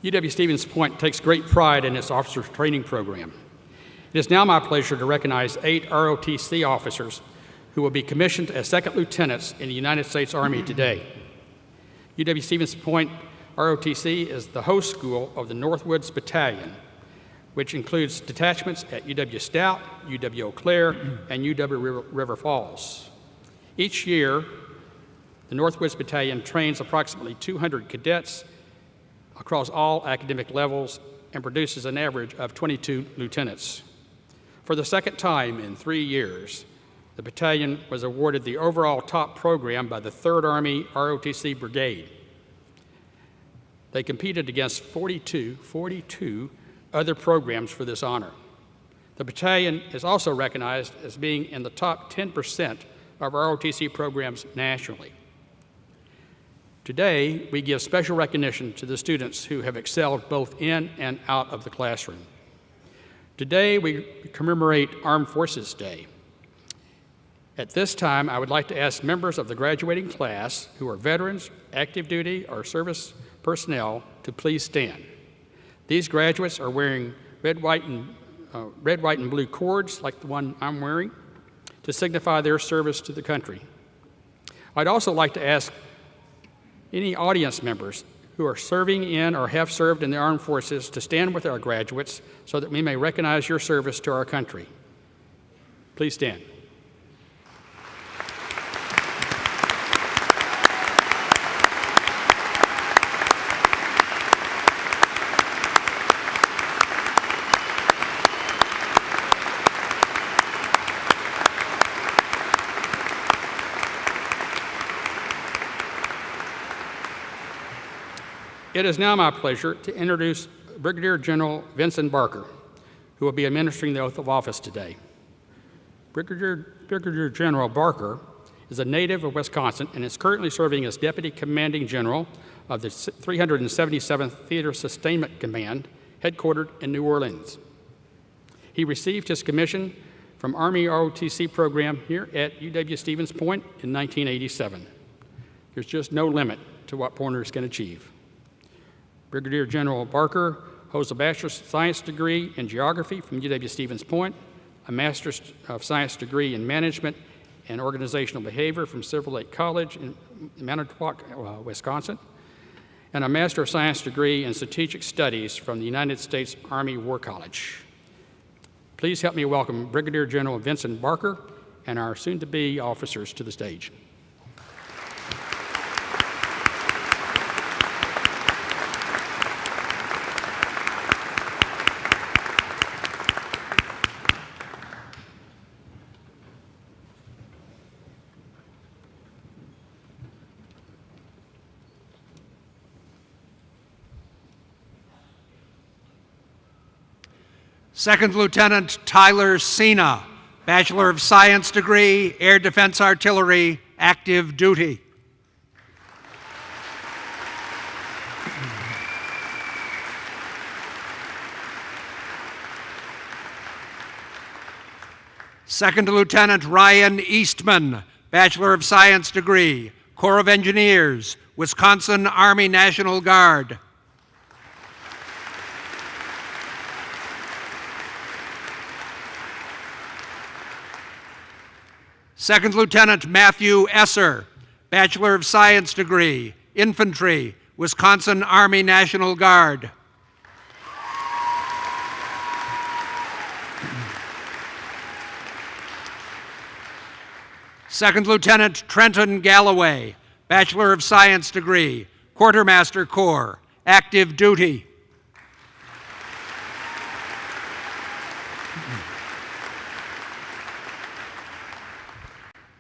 UW-Stevens Point takes great pride in its officers training program. It is now my pleasure to recognize 8 ROTC officers who will be commissioned as second lieutenants in the United States Army today. UW-Stevens Point ROTC is the host school of the Northwoods Battalion, which includes detachments at UW-Stout, UW-Eau Claire, and UW-River Falls. Each year, the Northwoods Battalion trains approximately 200 cadets across all academic levels and produces an average of 22 lieutenants. For the second time in 3 years, the battalion was awarded the overall top program by the 3rd Army ROTC Brigade. They competed against 42 other programs for this honor. The battalion is also recognized as being in the top 10% of ROTC programs nationally. Today, we give special recognition to the students who have excelled both in and out of the classroom. Today, we commemorate Armed Forces Day. At this time, I would like to ask members of the graduating class who are veterans, active duty, or service personnel to please stand. These graduates are wearing red, white, and blue cords like the one I'm wearing to signify their service to the country. I'd also like to ask any audience members who are serving in or have served in the armed forces to stand with our graduates so that we may recognize your service to our country. Please stand. It is now my pleasure to introduce Brigadier General Vincent Barker, who will be administering the oath of office today. Brigadier General Barker is a native of Wisconsin and is currently serving as Deputy Commanding General of the 377th Theater Sustainment Command, headquartered in New Orleans. He received his commission from Army ROTC program here at UW-Stevens Point in 1987. There's just no limit to what pointers can achieve. Brigadier General Barker holds a Bachelor's of Science degree in Geography from UW-Stevens Point, a Master's of Science degree in Management and Organizational Behavior from Silver Lake College in Manitowoc, Wisconsin, and a Master of Science degree in Strategic Studies from the United States Army War College. Please help me welcome Brigadier General Vincent Barker and our soon-to-be officers to the stage. Second Lieutenant Tyler Sena, Bachelor of Science degree, Air Defense Artillery, active duty. Second Lieutenant Ryan Eastman, Bachelor of Science degree, Corps of Engineers, Wisconsin Army National Guard. Second Lieutenant Matthew Esser, Bachelor of Science degree, Infantry, Wisconsin Army National Guard. Second Lieutenant Trenton Galloway, Bachelor of Science degree, Quartermaster Corps, active duty.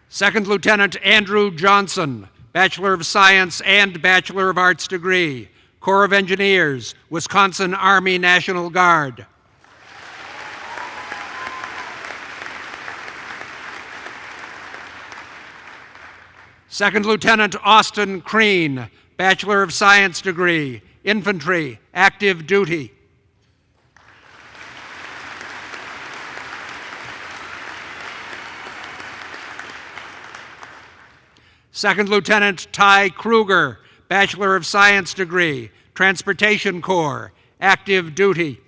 Second Lieutenant Andrew Johnson, Bachelor of Science and Bachelor of Arts degree, Corps of Engineers, Wisconsin Army National Guard. Second Lieutenant Austin Crean, Bachelor of Science degree, Infantry, active duty. Second Lieutenant Ty Kruger, Bachelor of Science degree, Transportation Corps, active duty.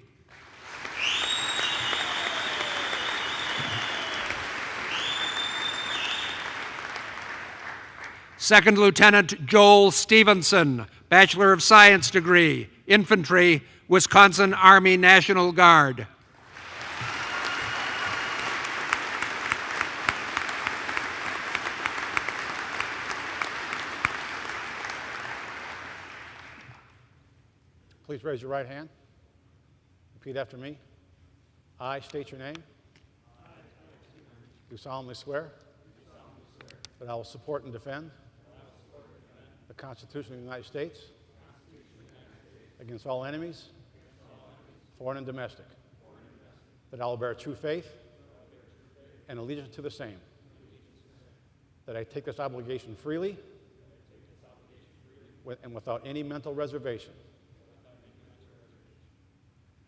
Second Lieutenant Joel Stevenson, Bachelor of Science degree, Infantry, Wisconsin Army National Guard. Please raise your right hand. Repeat after me. I state your name. Do solemnly swear that I will support and defend the Constitution of the United States against all enemies, foreign and domestic, that I will bear true faith and allegiance to the same, that I take this obligation freely and without any mental reservation,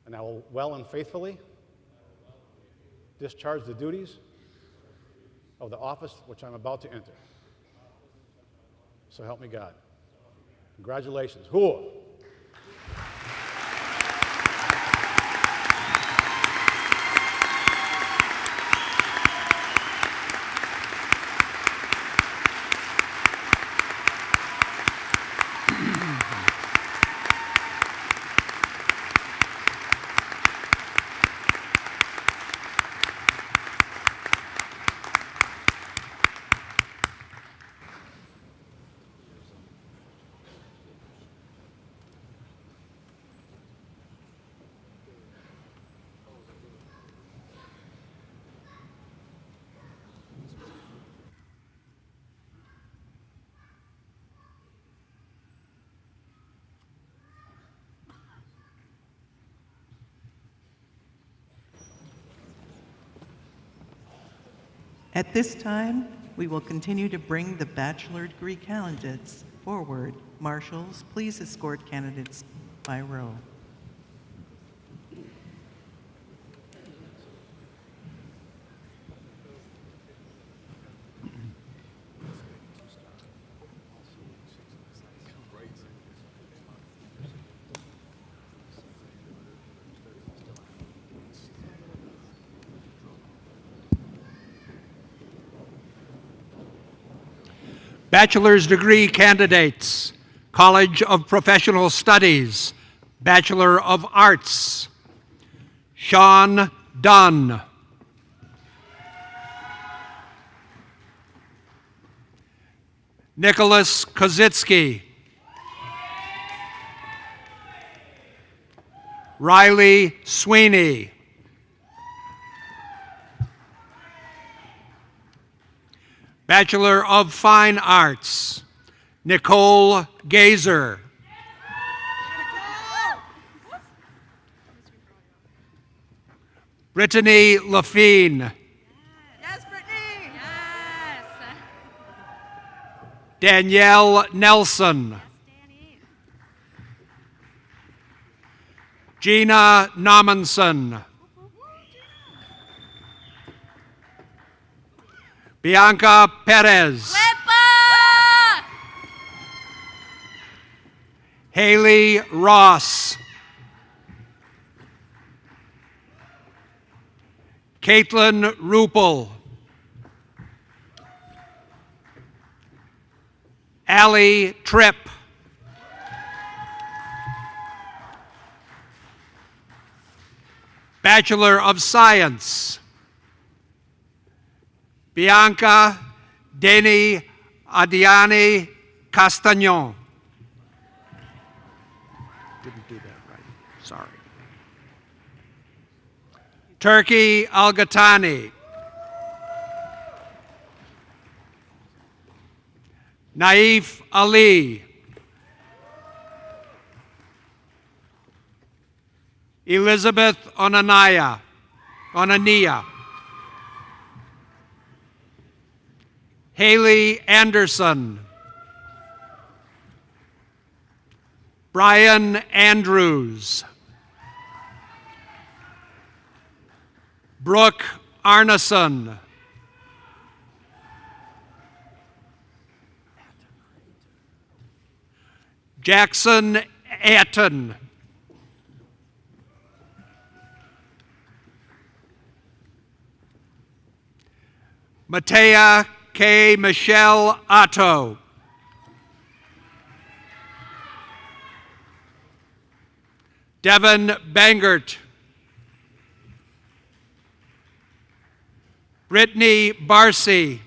and I will well and faithfully discharge the duties of the office which I'm about to enter. So help me God. Congratulations. Hooah! At this time, we will continue to bring the bachelor degree candidates forward. Marshals, please escort candidates by row. Bachelor's degree candidates, College of Professional Studies, Bachelor of Arts, Sean Dunn. Nicholas Kozitsky. Riley Sweeney. Bachelor of Fine Arts, Nicole Gazer. Brittany Lafine. Yes, Brittany. Yes. Danielle Nelson. Yes, Danny. Gina Nomanson. Bianca Perez. Flippa! Haley Ross. Caitlin Rupel. Allie Tripp. Bachelor of Science, Bianca Deni Adiani Castagnon. Didn't do that right. Sorry. Turkey Al-Ghatani. Naif Ali. Elizabeth Onania. Haley Anderson. Brian Andrews. Brooke Arneson. Jackson Atten. Matea K. Michelle Otto. Devin Bangert. Brittany Barcy.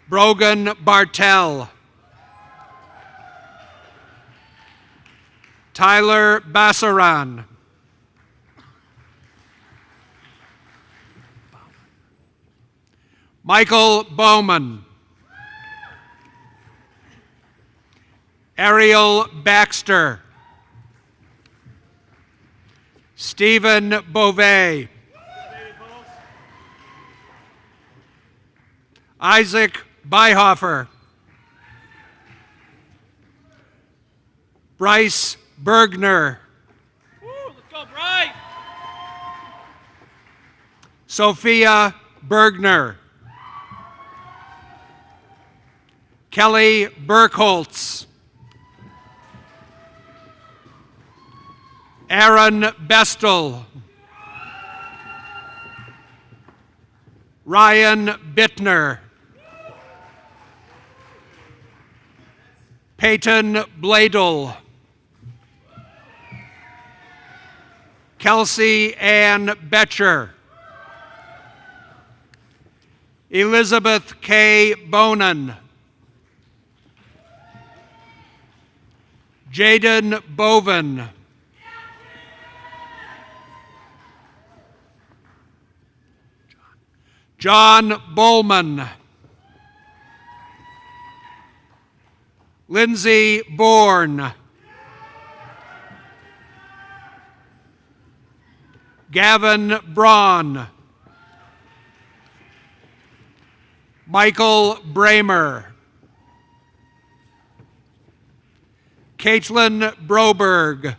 Brogan Bartell. Tyler Bassaran. Michael Bowman. Ariel Baxter. Stephen Beauvais. Isaac Byhofer. Bryce Bergner. Let's go, Bryce! Sophia Bergner. Kelly Burkholtz. Aaron Bestel. Ryan Bittner. Peyton Bladel. Kelsey Ann Betcher. Elizabeth K. Bonin. Jaden Bovin. John Bowman. Lindsay Bourne. Gavin Braun. Michael Bramer. Caitlin Broberg.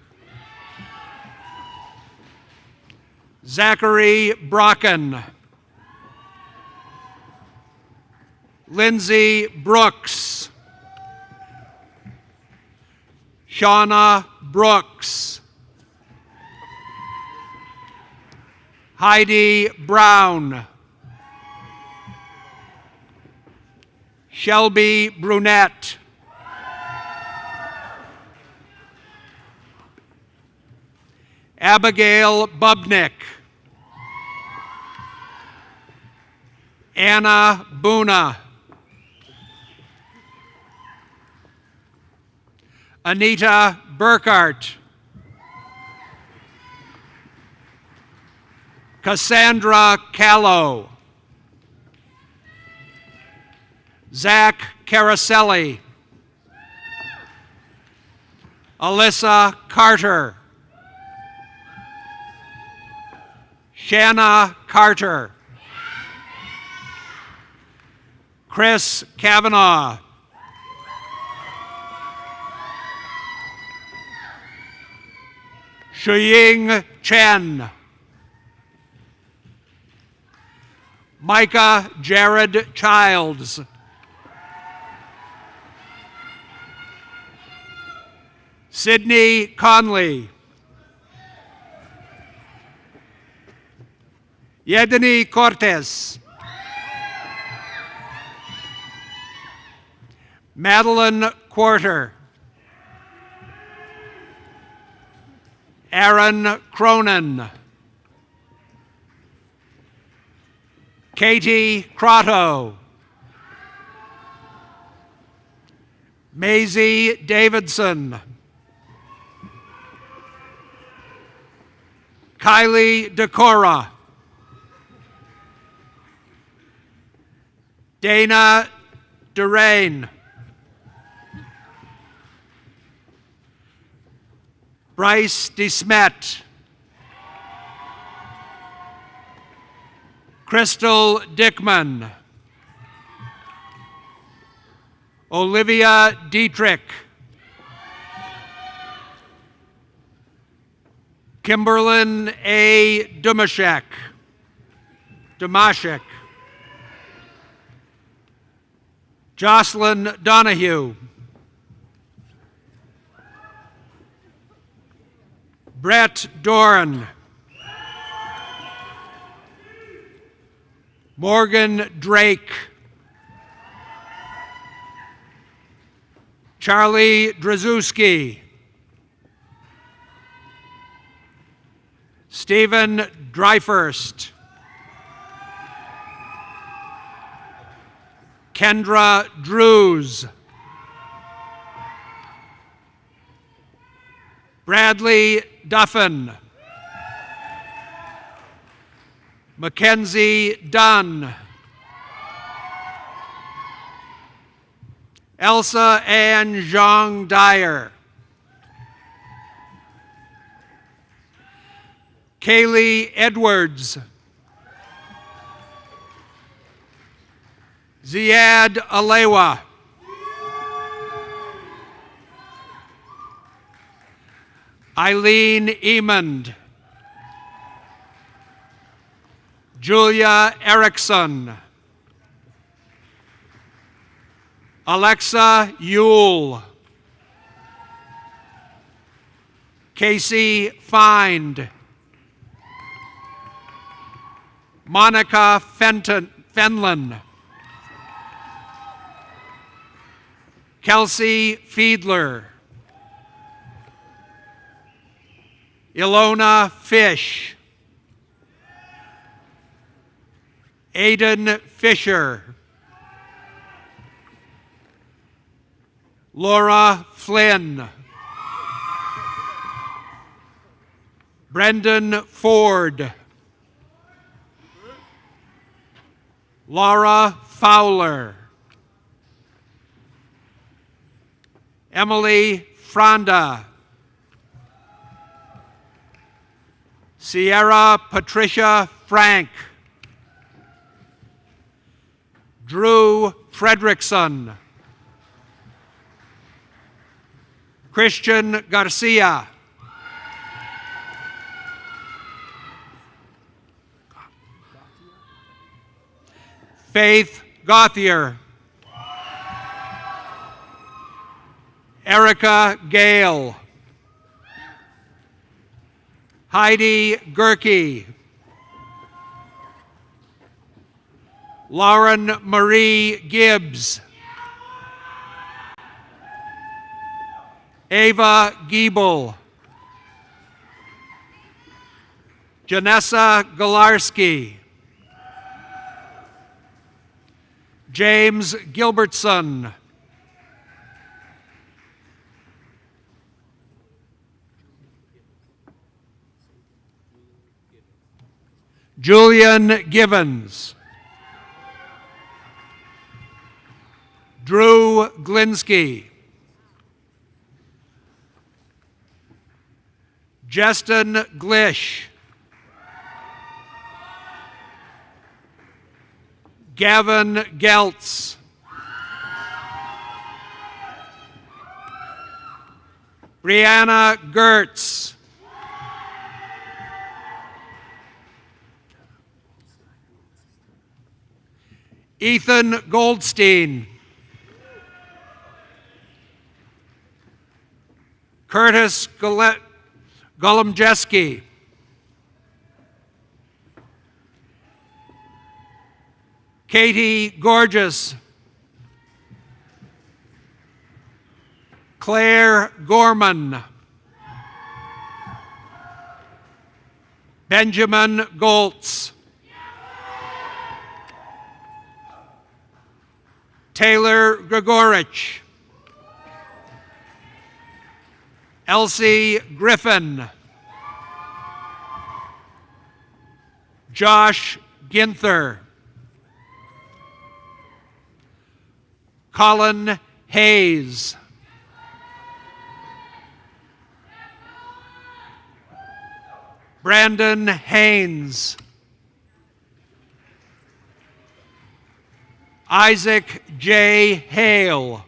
Zachary Brocken. Lindsay Brooks. Shauna Brooks. Heidi Brown. Shelby Brunette. Abigail Bubnick. Anna Buna. Anita Burkhart. Cassandra Callow. Zach Caraselli. Alyssa Carter. Shanna Carter. Chris Kavanaugh. Shuying Chen. Micah Jared Childs. Sydney Conley. Yedini Cortez. Madeline Quarter. Aaron Cronin. Katie Crotto. Maisie Davidson. Kylie Decora. Dana Durain. Bryce DeSmet. Crystal Dickman. Olivia Dietrich. Kimberlyn A. Dumashek. Jocelyn Donahue. Brett Doran. Morgan Drake. Charlie Drzezuski. Stephen Dryfurst. Kendra Drews. Bradley Duffin. Mackenzie Dunn. Elsa Ann Zhang Dyer. Kaylee Edwards. Ziad Alewa. Eileen Emond. Julia Erickson. Alexa Yule. Casey Find. Monica Fenlon. Kelsey Fiedler. Ilona Fish. Aiden Fisher. Laura Flynn. Brendan Ford. Laura Fowler. Emily Fronda. Sierra Patricia Frank. Drew Fredrickson. Christian Garcia. Faith Gauthier. Erica Gale. Heidi Gerke. Lauren Marie Gibbs. Ava Giebel. Janessa Galarski. James Gilbertson. Julian Givens. Drew Glinsky. Justin Glish. Gavin Geltz. Brianna Gertz. Ethan Goldstein. Curtis Golomjeski. Katie Gorgeous. Claire Gorman, Benjamin Goltz, Taylor Gregorich, Elsie Griffin, Josh Ginther, Colin Hayes, Brandon Haynes, Isaac J. Hale,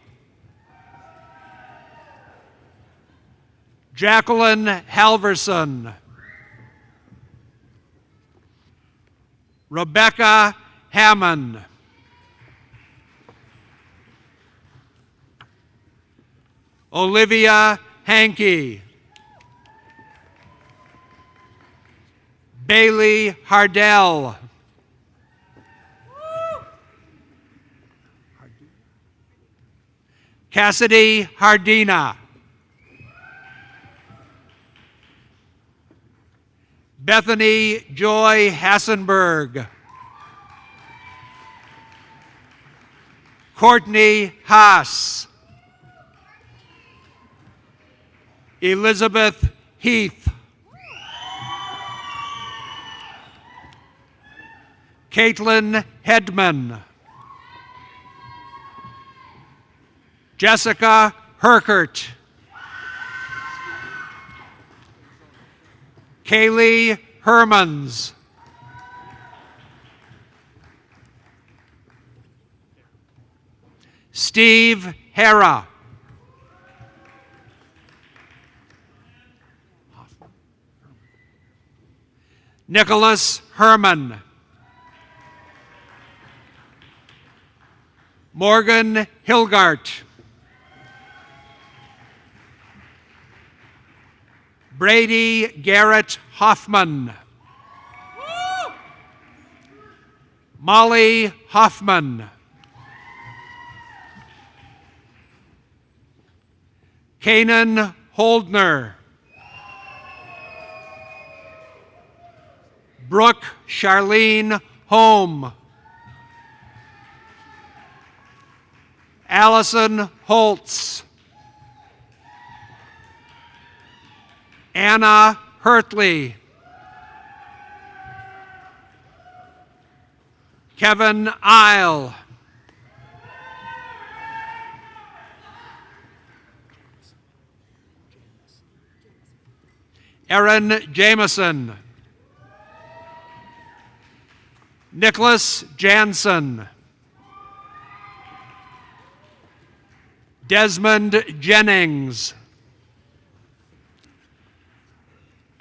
Jacqueline Halverson, Rebecca Hammond, Olivia Hankey, Bailey Hardell, Cassidy Hardina, Bethany Joy Hassenberg, Courtney Haas, Elizabeth Heath, Caitlin Hedman, Jessica Herkert, Kaylee Hermans, Steve Hera, Nicholas Herman, Morgan Hilgart, Brady Garrett Hoffman, Molly Hoffman, Kanan Holdner, Brooke Charlene Home, Allison Holtz, Anna Hertley, Kevin Isle, Erin Jameson, Nicholas Jansen, Desmond Jennings,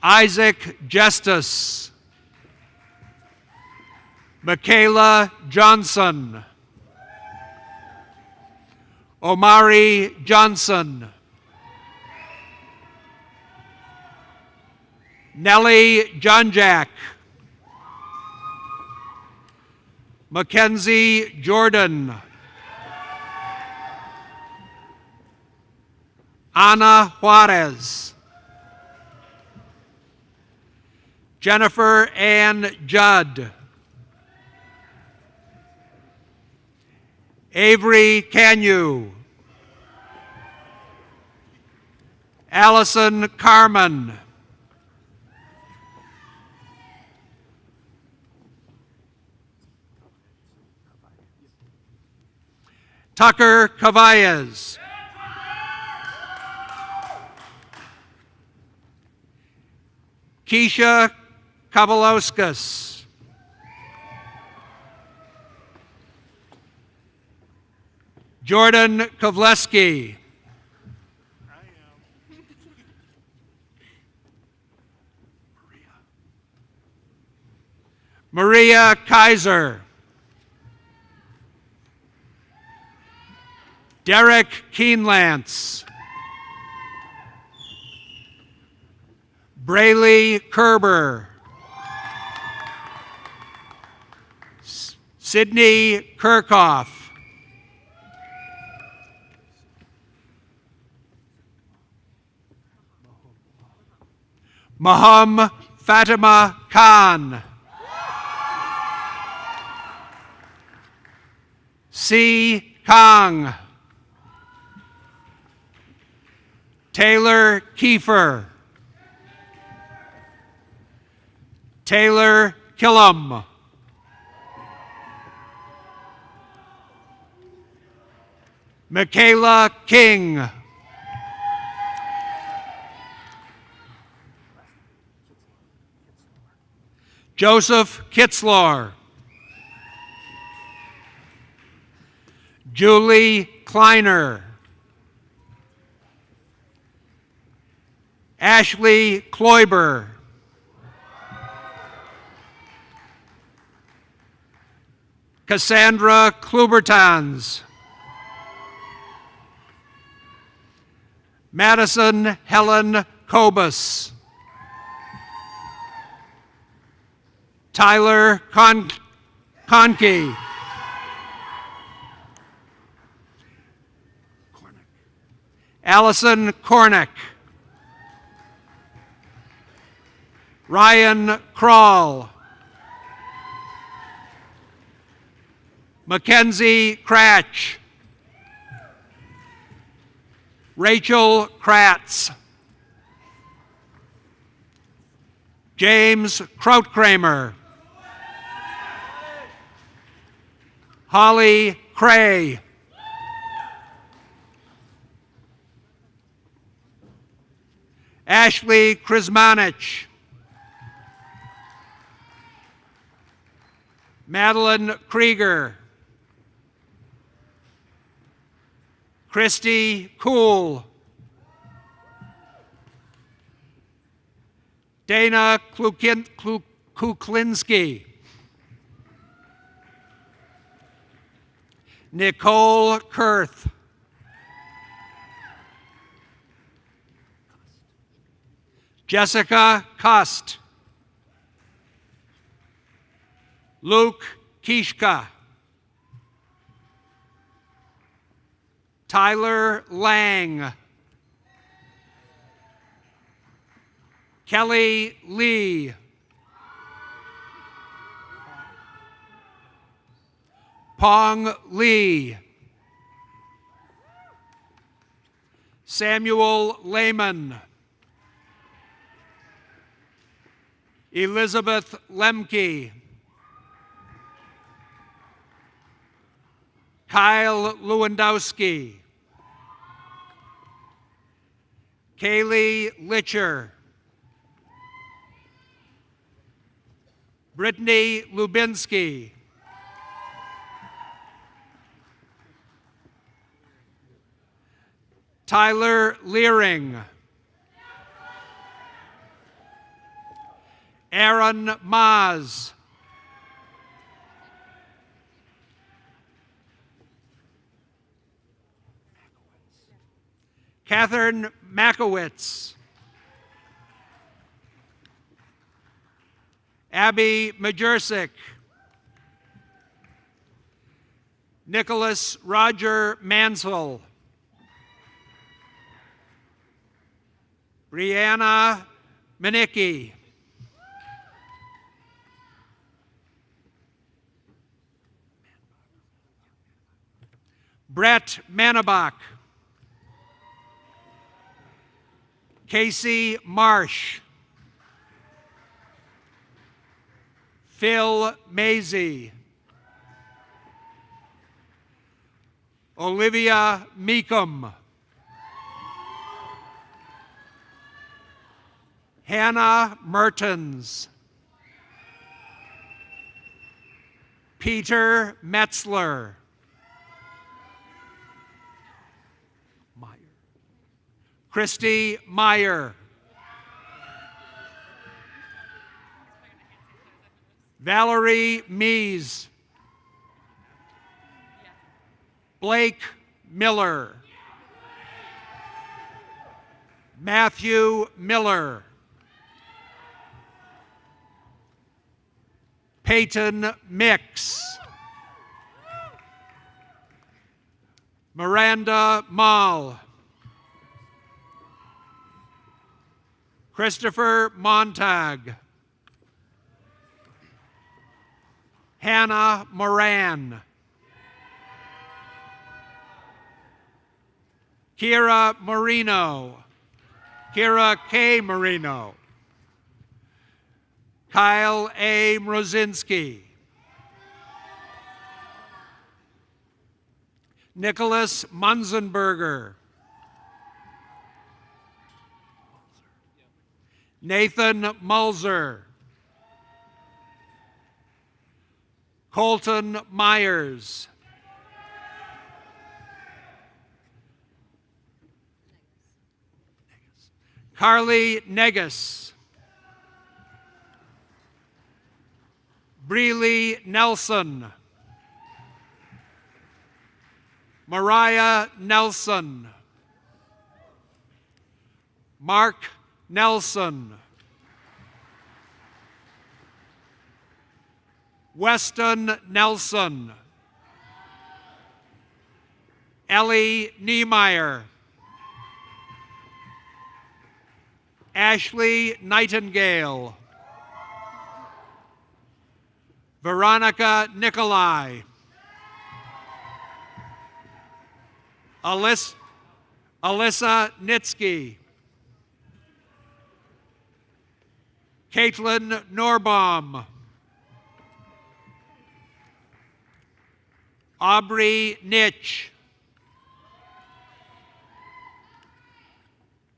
Isaac Justice, Michaela Johnson, Omari Johnson, Nellie Johnjack, Mackenzie Jordan, Ana Juarez, Jennifer Ann Judd, Avery Canyu, Allison Carmen, Tucker Cavalles, Keisha Kavalauskas, Jordan Kovleski, Maria Kaiser, Derek Keenlance, Brayley Kerber, Sydney Kirchhoff, Maham Fatima Khan. C. Kong. Taylor Kiefer. Taylor Killam. Michaela King. Joseph Kitzler. Julie Kleiner. Ashley Kloiber. Cassandra Klubertans. Madison Helen Kobus. Tyler Conkey. Allison Cornick. Ryan Kroll. Mackenzie Cratch. Rachel Kratz. James Krautkramer. Holly Cray. Ashley Krismanich. Madeline Krieger. Christy Kuhl. Dana Kuklinski. Nicole Kurth. Jessica Kust. Luke Kishka. Tyler Lang. Kelly Lee. Pong Lee. Samuel Lehman. Elizabeth Lemke. Kyle Lewandowski. Kaylee Litcher. Brittany Lubinsky. Tyler Leering. Aaron Maas. Catherine Makowitz. Abby Majersic. Nicholas Roger Mansell. Brianna Manicki. Brett Manabach. Casey Marsh. Phil Mazie. Olivia Meekum. Hannah Mertens. Peter Metzler. Christy Meyer. Valerie Mees. Blake Miller. Matthew Miller. Peyton Mix. Miranda Mall. Christopher Montag. Hannah Moran. Kira Marino. Kira K. Marino. Kyle A. Mrozinski. Nicholas Munzenberger. Nathan Mulzer. Colton Myers. Carly Negus. Breely Nelson. Mariah Nelson. Mark Nelson. Weston Nelson. Ellie Niemeyer. Ashley Nightingale. Veronica Nikolai. Alyssa Nitsky. Caitlin Norbaum. Aubrey Nitch.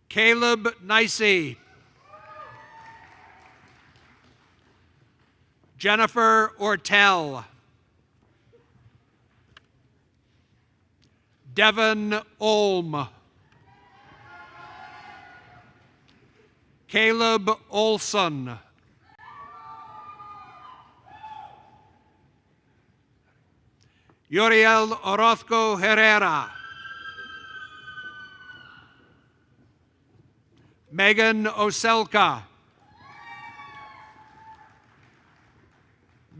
Caleb Nicey. Jennifer Ortell. Devin Olm. Caleb Olson. Uriel Orozco Herrera. Megan Oselka.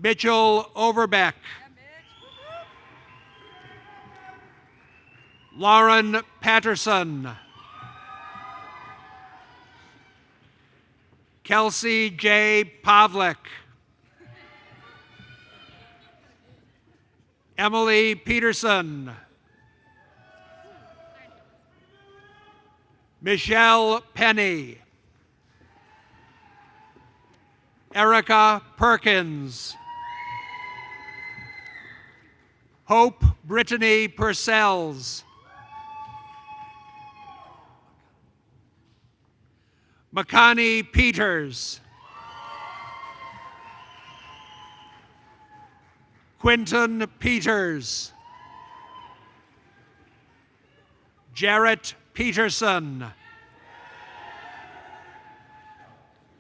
Mitchell Overbeck. Lauren Patterson. Kelsey J. Pavlik. Emily Peterson. Michelle Penny. Erica Perkins. Hope Brittany Purcells. Makani Peters. Quinton Peters. Jarrett Peterson.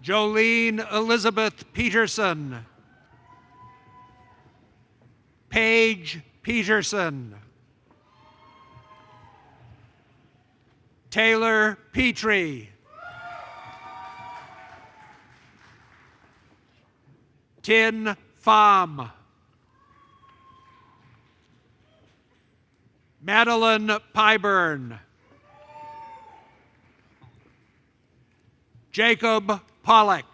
Jolene Elizabeth Peterson. Paige Peterson. Taylor Petrie. Tin Pham. Madeline Pyburn. Jacob Pollock.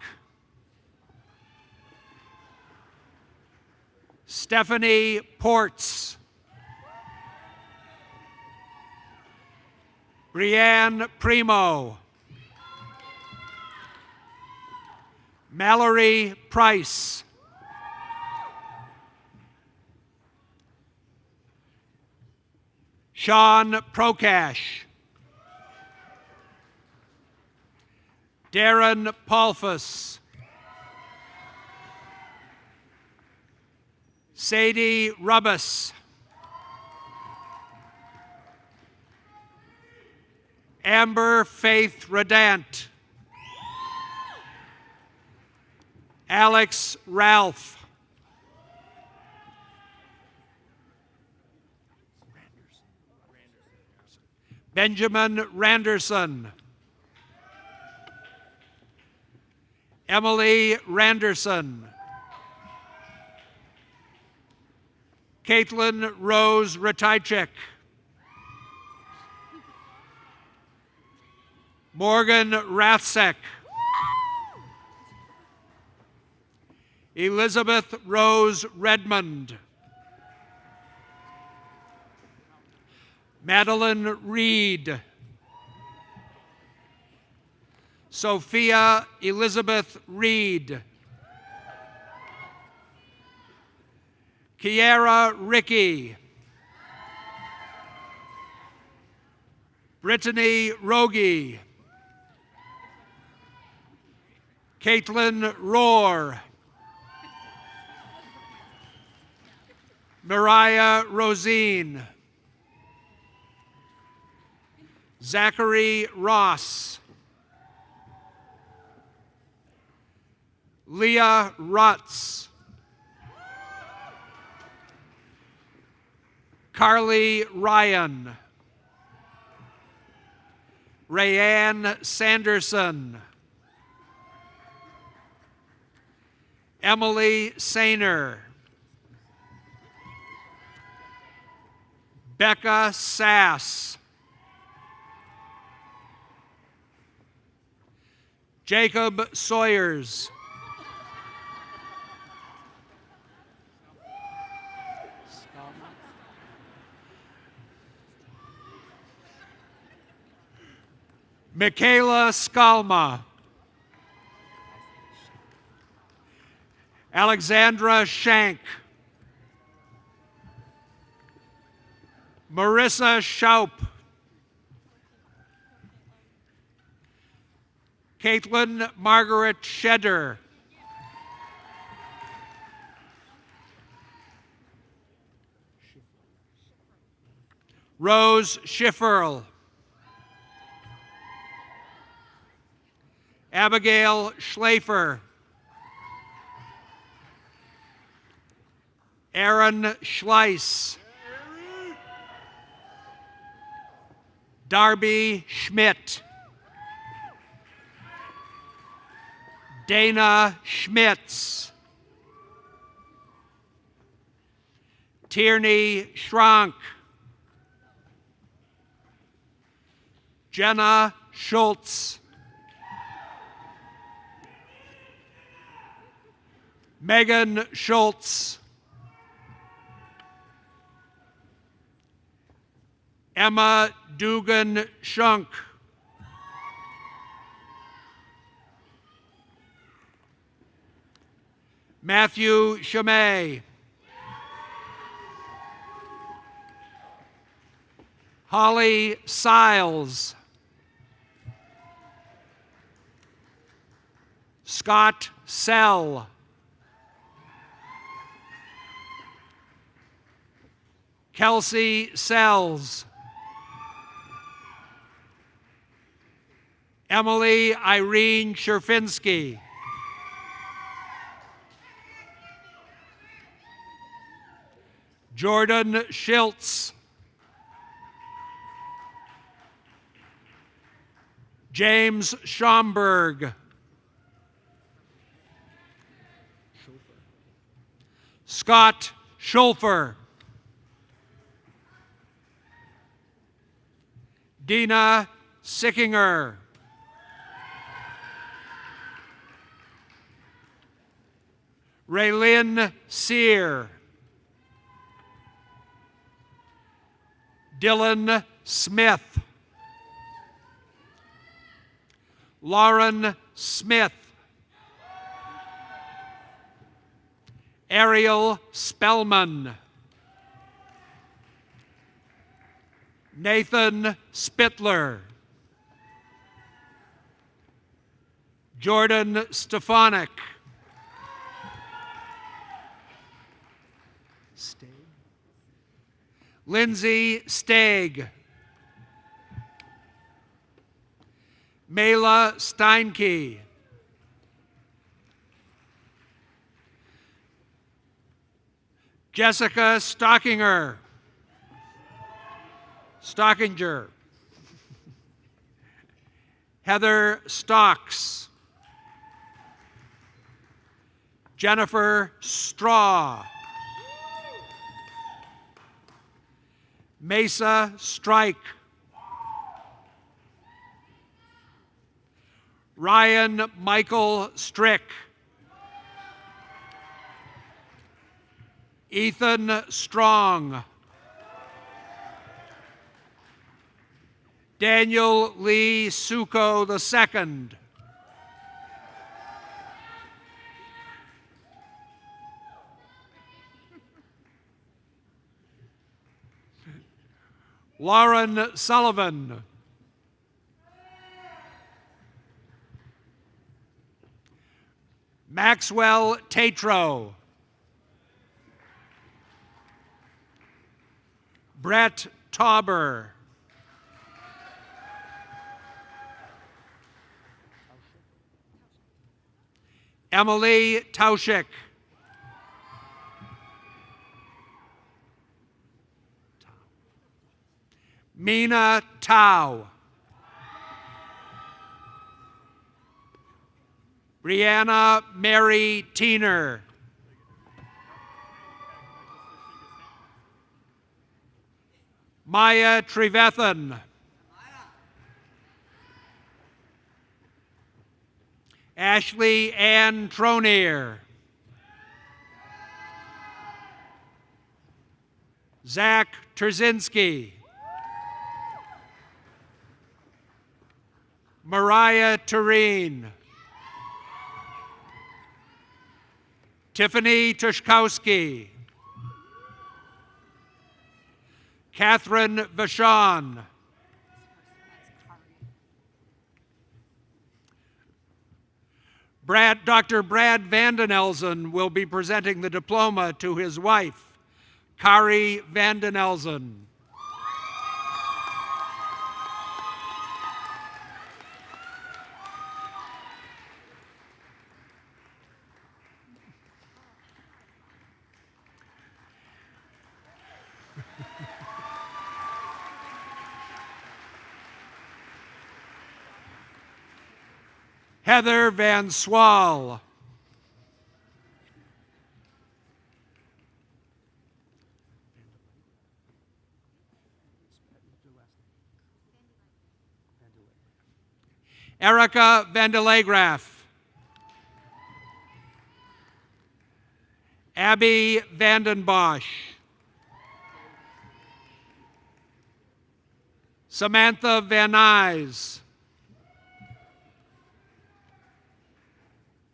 Stephanie Ports. Brianne Primo. Mallory Price. Sean Prokash. Darren Paulfus. Sadie Rubbus. Amber Faith Redant. Alex Ralph. Benjamin Randerson. Emily Randerson. Caitlin Rose Ratajczyk. Morgan Rathsek. Elizabeth Rose Redmond. Madeline Reed. Sophia Elizabeth Reed. Kiara Ricky. Brittany Rogie. Caitlin Rohr. Mariah Rosine. Zachary Ross. Leah Rutz. Carly Ryan. Rayanne Sanderson. Emily Sainer. Becca Sass. Jacob Sawyers. Michaela Skalma. Alexandra Shank. Marissa Schaup. Caitlin Margaret Shedder. Rose Schifferl. Abigail Schlafer. Aaron Schleiss. Darby Schmidt. Dana Schmitz. Tierney Schrank. Jenna Schultz. Megan Schultz. Emma Dugan Schunk. Matthew Chamay. Holly Siles. Scott Sell. Kelsey Sells. Emily Irene Sherfinsky. Jordan Schiltz. James Schomburg. Scott Schulfer. Dina Sickinger. Raylyn Sear. Dylan Smith. Lauren Smith. Ariel Spellman. Nathan Spittler. Jordan Stefanik. Lindsay Stagg. Mela Steinke. Jessica Stockinger. Stockinger. Heather Stocks. Jennifer Straw. Mesa Strike. Ryan Michael Strick. Ethan Strong. Daniel Lee Suko II. Lauren Sullivan. Maxwell Tatro. Brett Tauber. Emily Tauschik. Mina Tao. Brianna Mary Teener. Maya Trevethan. Ashley Ann Tronier. Zach Trzynski. Mariah Tureen. Tiffany Tushkowski. Catherine Vachon. Dr. Brad Vandenelzen will be presenting the diploma to his wife, Kari Vandenelzen. Heather Van Swal. Erica Vandelegraph. Abby Vandenbosch. Samantha Van Nuys.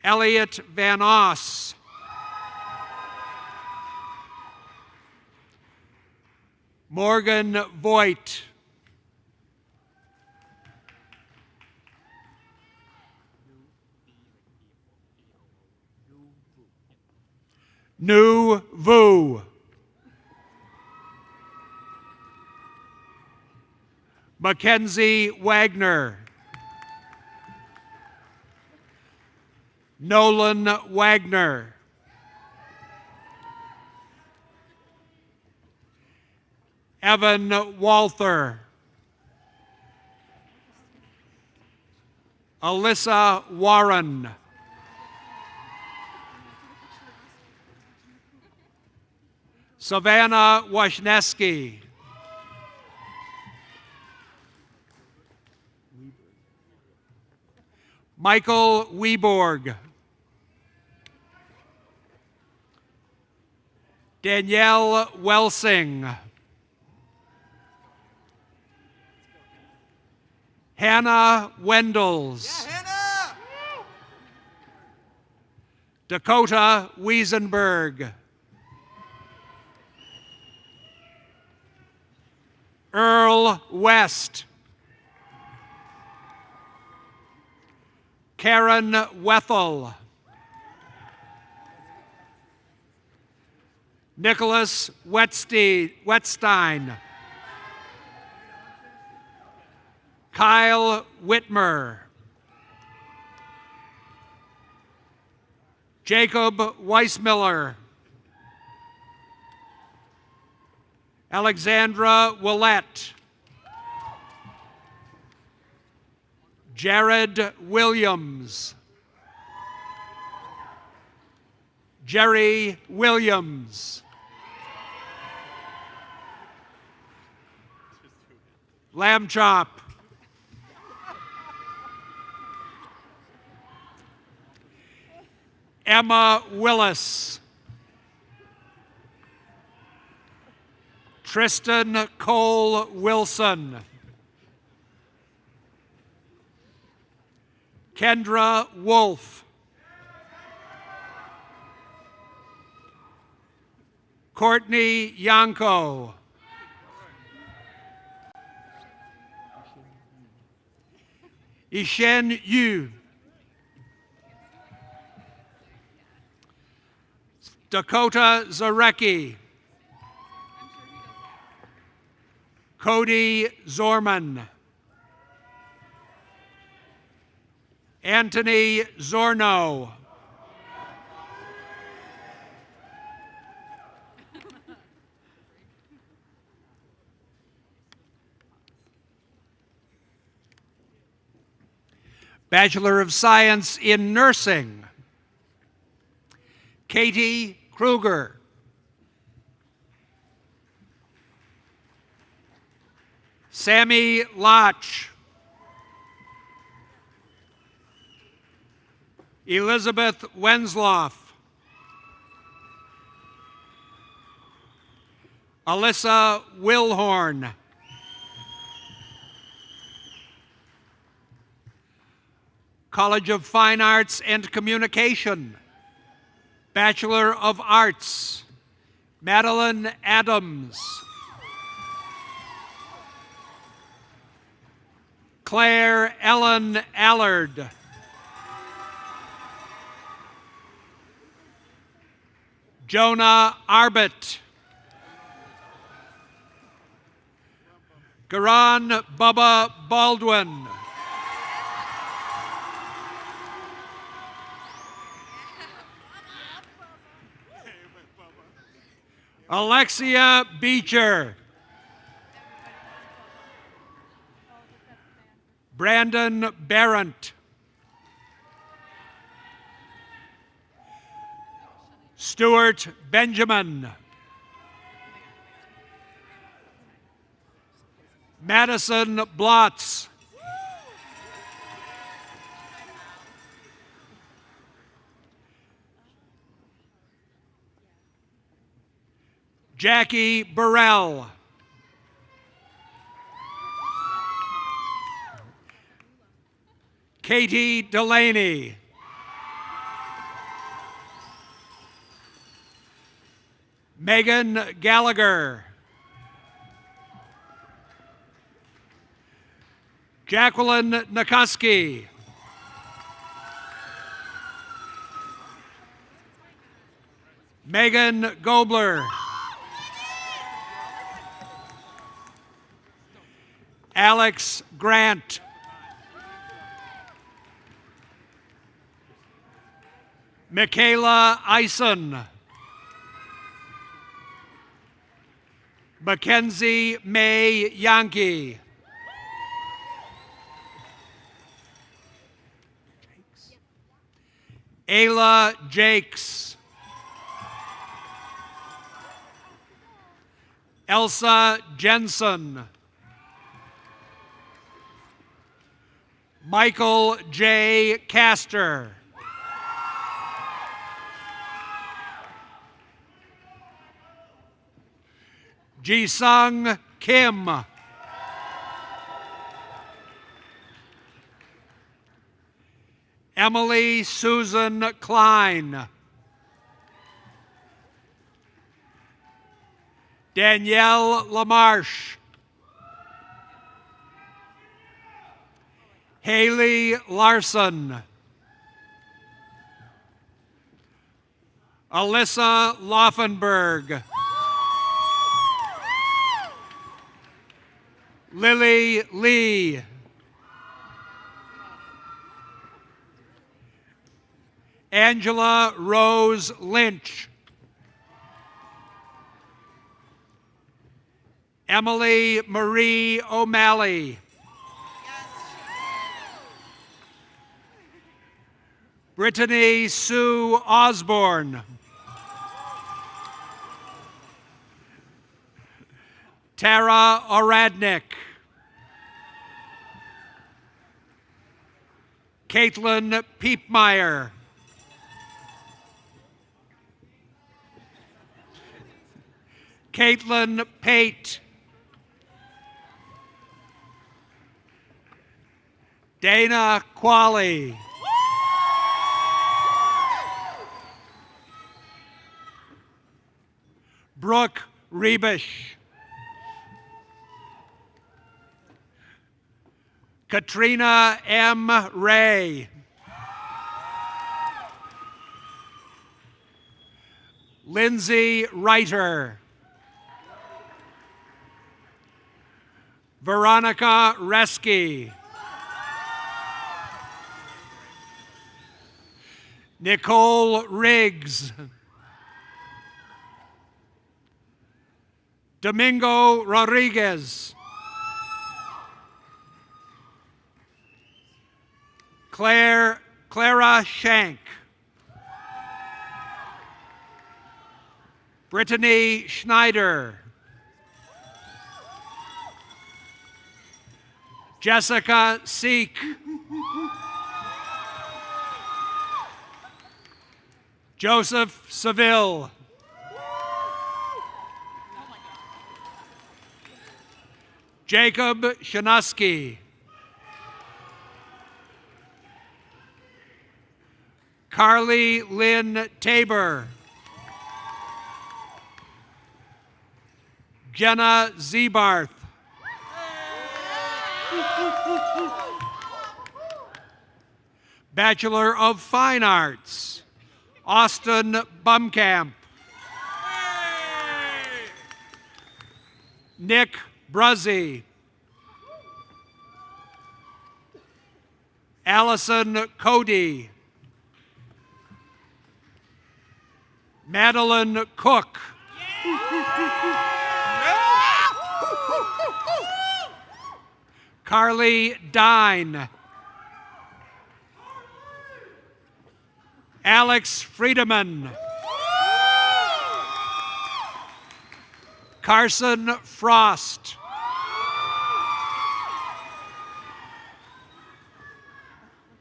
Elliot Van Oss. Morgan Voigt. Nu Vu. Mackenzie Wagner. Nolan Wagner. Evan Walther. Alyssa Warren. Savannah Washneski. Michael Weborg. Danielle Welsing. Hannah Wendels. Yeah, Hannah! Dakota Wiesenberg. Earl West. Karen Wethel. Nicholas Wetstein. Kyle Whitmer. Jacob Weissmiller. Alexandra Willett. Jared Williams. Jerry Williams. Lamb chop. Emma Willis. Tristan Cole Wilson. Kendra Wolf. Courtney Yanko. Ishen Yu. Dakota Zarecki. Cody Zorman. Anthony Zorno. Bachelor of Science in Nursing, Katie Kruger. Sammy Lotch. Elizabeth Wensloff. Alyssa Wilhorn. College of Fine Arts and Communication, Bachelor of Arts, Madeline Adams. Claire Ellen Allard. Jonah Arbit. Garan Bubba Baldwin. Alexia Beecher. Brandon Barrent. Stuart Benjamin. Madison Blotz. Jackie Burrell. Katie Delaney. Megan Gallagher. Jacqueline Nikuski. Megan Gobler. Alex Grant. Michaela Eisen. Mackenzie May Yankee. Ayla Jakes. Elsa Jensen. Michael J. Castor. Ji-Sung Kim. Emily Susan Klein. Danielle LaMarche. Haley Larson. Alyssa Laufenberg. Lily Lee. Angela Rose Lynch. Emily Marie O'Malley. Brittany Sue Osborne. Tara Oradnik. Caitlin Piepmeyer. Caitlin Pate. Dana Qualley. Brooke Rebish. Katrina M. Ray. Lindsay Reiter. Veronica Reski. Nicole Riggs. Domingo Rodriguez. Clara Shank. Brittany Schneider. Jessica Seek. Joseph Seville. Jacob Shanuski. Carly Lynn Tabor. Jenna Zebarth. Bachelor of Fine Arts, Austin Bumkamp. Nick Bruzzy. Allison Cody. Madeline Cook. Carly Dine. Alex Friedemann. Carson Frost.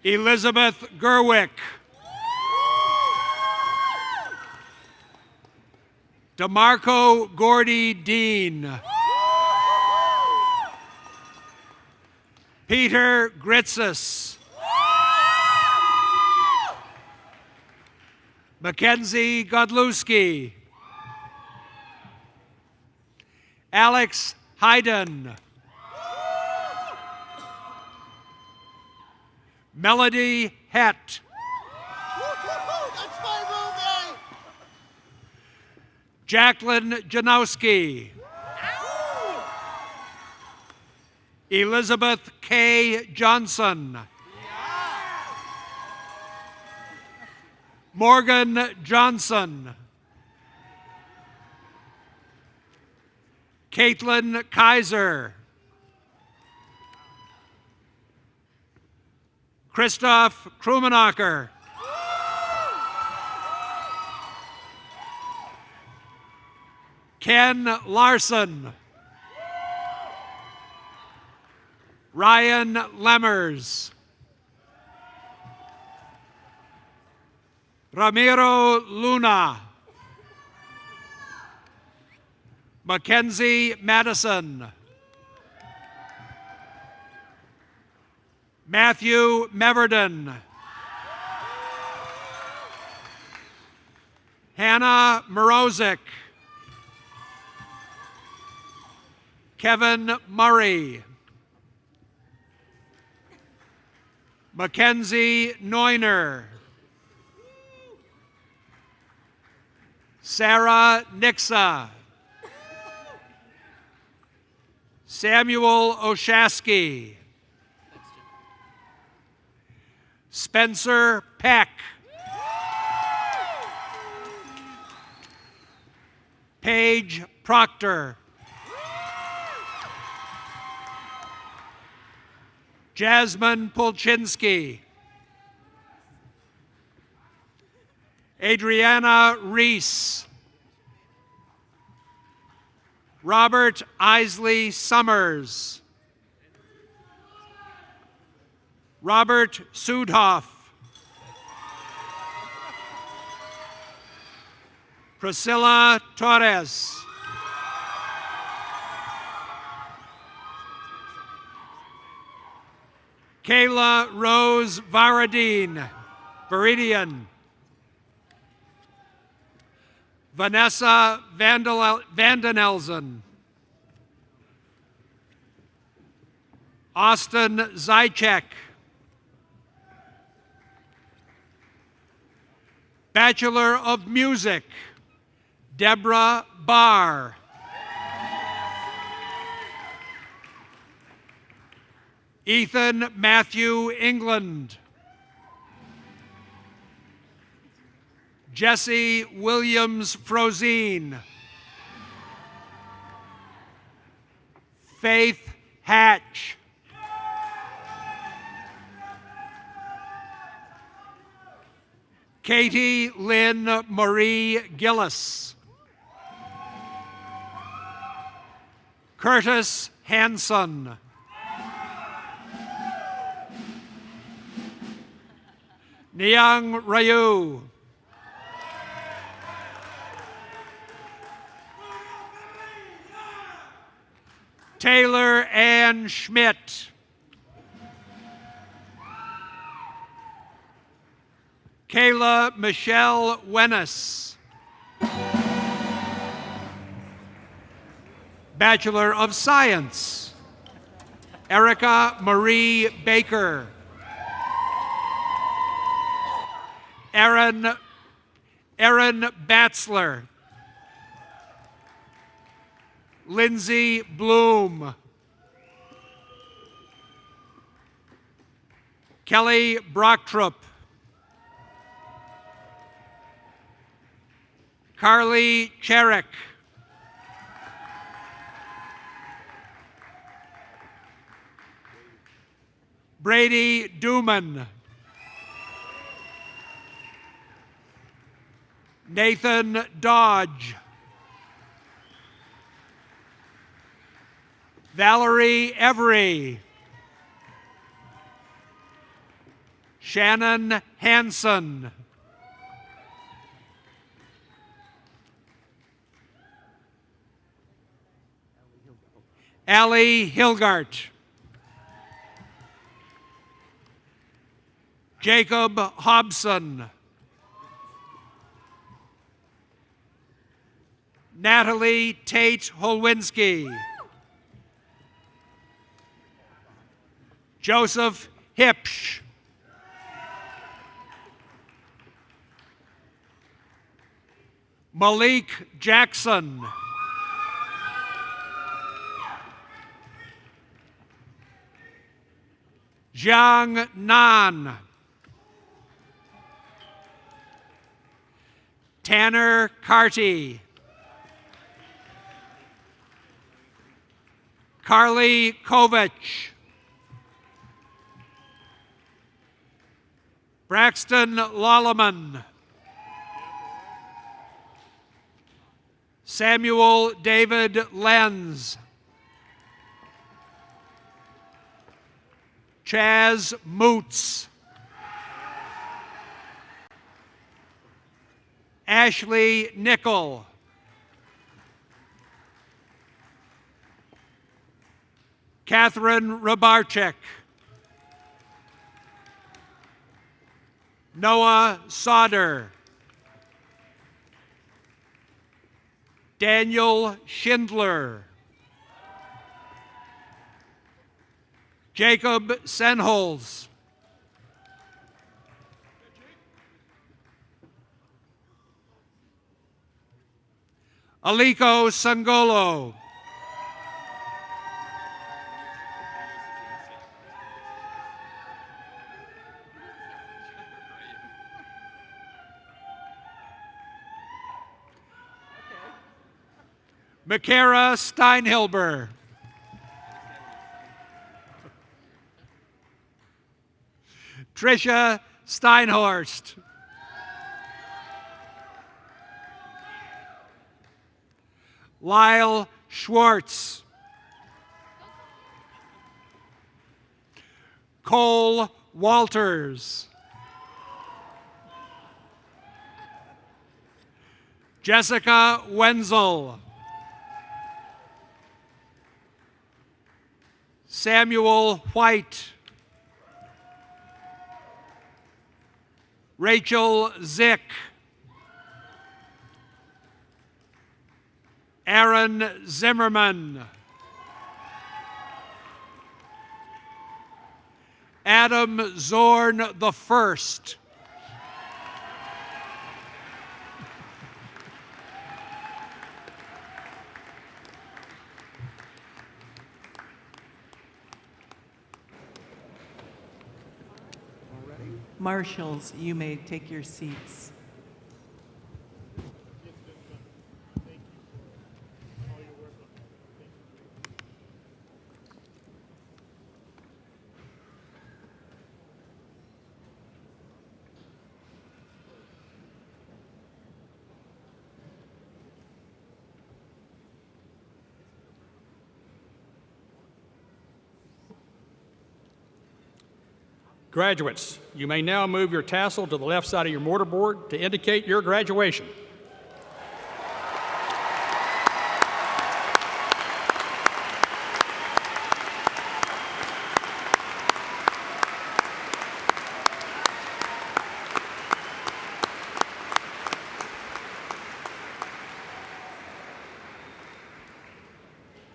Elizabeth Gerwick. DeMarco Gordy Dean. Peter Gritzis. Mackenzie Godlewski. Alex Hayden. Melody Hett. Jacqueline Janowski. Elizabeth K. Johnson. Morgan Johnson. Caitlin Kaiser. Christoph Krumenacher. Ken Larson. Ryan Lemmers. Ramiro Luna. Mackenzie Madison. Matthew Meverden. Hannah Morozic. Kevin Murray. Mackenzie Neuner. Sarah Nixa. Samuel Oshaski. Spencer Peck. Paige Proctor. Jasmine Polchinski. Adriana Reese. Robert Isley Summers. Robert Sudhoff. Priscilla Torres. Kayla Rose Varadine, Viridian. Vanessa Vandenelzen. Austin Zychek. Bachelor of Music, Deborah Barr. Ethan Matthew England. Jesse Williams Frozine. Faith Hatch. Katie Lynn Marie Gillis. Curtis Hanson. Niang Ryu. Taylor Ann Schmidt. Kayla Michelle Wennis. Bachelor of Science, Erica Marie Baker. Erin Batzler. Lindsay Bloom. Kelly Brocktrup. Carly Cherrick. Brady Duman. Nathan Dodge. Valerie Every. Shannon Hanson. Allie Hilgart. Jacob Hobson. Natalie Tate Holwinski. Joseph Hipsch. Malik Jackson. Jiang Nan. Tanner Carty. Carly Kovich. Braxton Lolleman. Samuel David Lenz. Chaz Moots. Ashley Nickel. Catherine Rabarchek. Noah Sauder. Daniel Schindler. Jacob Senholz. Aliko Sangolo. Makara Steinhilber. Tricia Steinhorst. Lyle Schwartz. Cole Walters. Jessica Wenzel. Samuel White. Rachel Zick. Aaron Zimmerman. Adam Zorn the First. Marshals, you may take your seats. Graduates, you may now move your tassel to the left side of your mortarboard to indicate your graduation.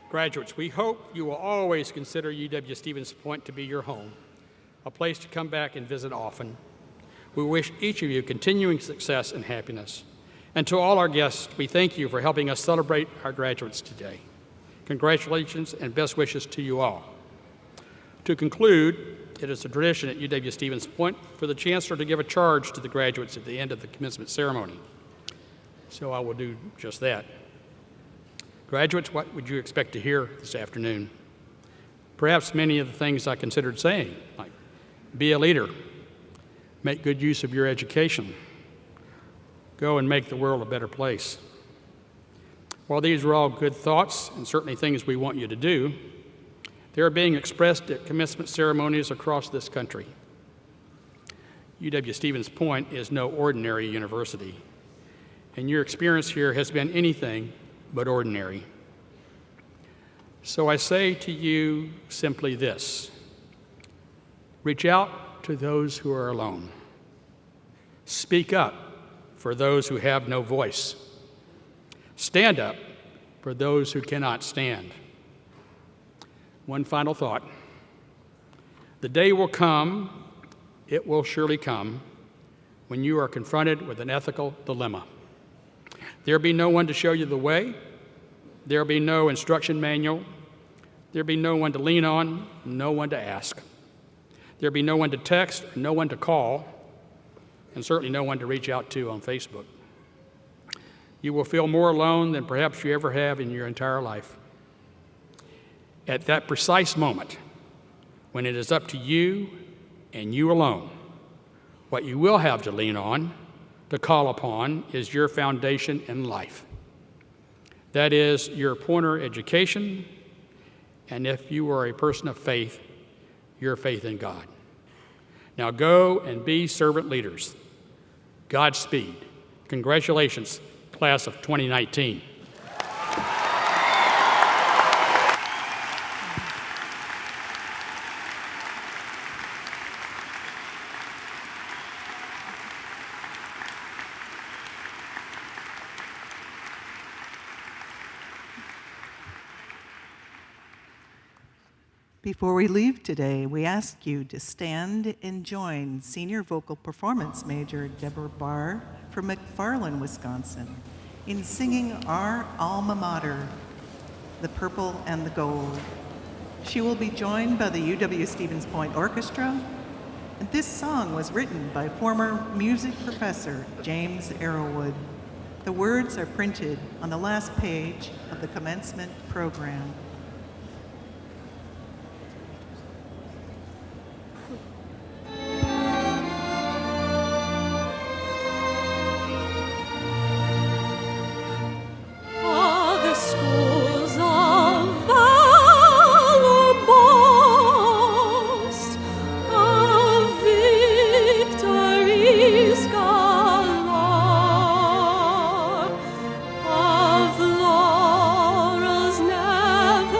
Graduates, we hope you will always consider UW-Stevens Point to be your home, a place to come back and visit often. We wish each of you continuing success and happiness. And to all our guests, we thank you for helping us celebrate our graduates today. Congratulations and best wishes to you all. To conclude, it is a tradition at UW-Stevens Point for the Chancellor to give a charge to the graduates at the end of the commencement ceremony. So I will do just that. Graduates, what would you expect to hear this afternoon? Perhaps many of the things I considered saying, like be a leader, make good use of your education, go and make the world a better place. While these are all good thoughts and certainly things we want you to do, they are being expressed at commencement ceremonies across this country. UW-Stevens Point is no ordinary university, and your experience here has been anything but ordinary. So I say to you simply this: reach out to those who are alone. Speak up for those who have no voice. Stand up for those who cannot stand. One final thought. The day will come, it will surely come, when you are confronted with an ethical dilemma. There'll be no one to show you the way. There'll be no instruction manual. There'll be no one to lean on, no one to ask. There'll be no one to text, no one to call, and certainly no one to reach out to on Facebook. You will feel more alone than perhaps you ever have in your entire life. At that precise moment, when it is up to you and you alone, what you will have to lean on, to call upon, is your foundation in life. That is your Pointer education, and if you are a person of faith, your faith in God. Now go and be servant leaders. Godspeed. Congratulations, class of 2019. Before we leave today, we ask you to stand and join senior vocal performance major Deborah Barr from McFarland, Wisconsin, in singing our alma mater, The Purple and the Gold. She will be joined by the UW-Stevens Point Orchestra, and this song was written by former music professor James Arrowwood. The words are printed on the last page of the commencement program. Of laurels never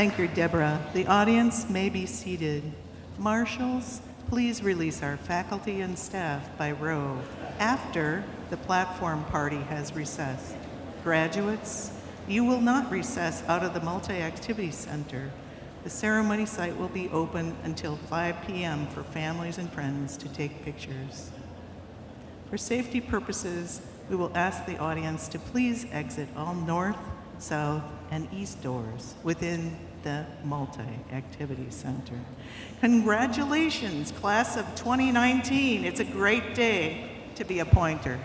Thank you, Deborah. The audience may be seated. Marshals, please release our faculty and staff by row after the platform party has recessed. Graduates, you will not recess out of the Multi-Activity Center. The ceremony site will be open until 5 p.m. for families and friends to take pictures. For safety purposes, we will ask the audience to please exit all north, south, and east doors within the Multi-Activity Center. Congratulations, class of 2019. It's a great day to be a pointer.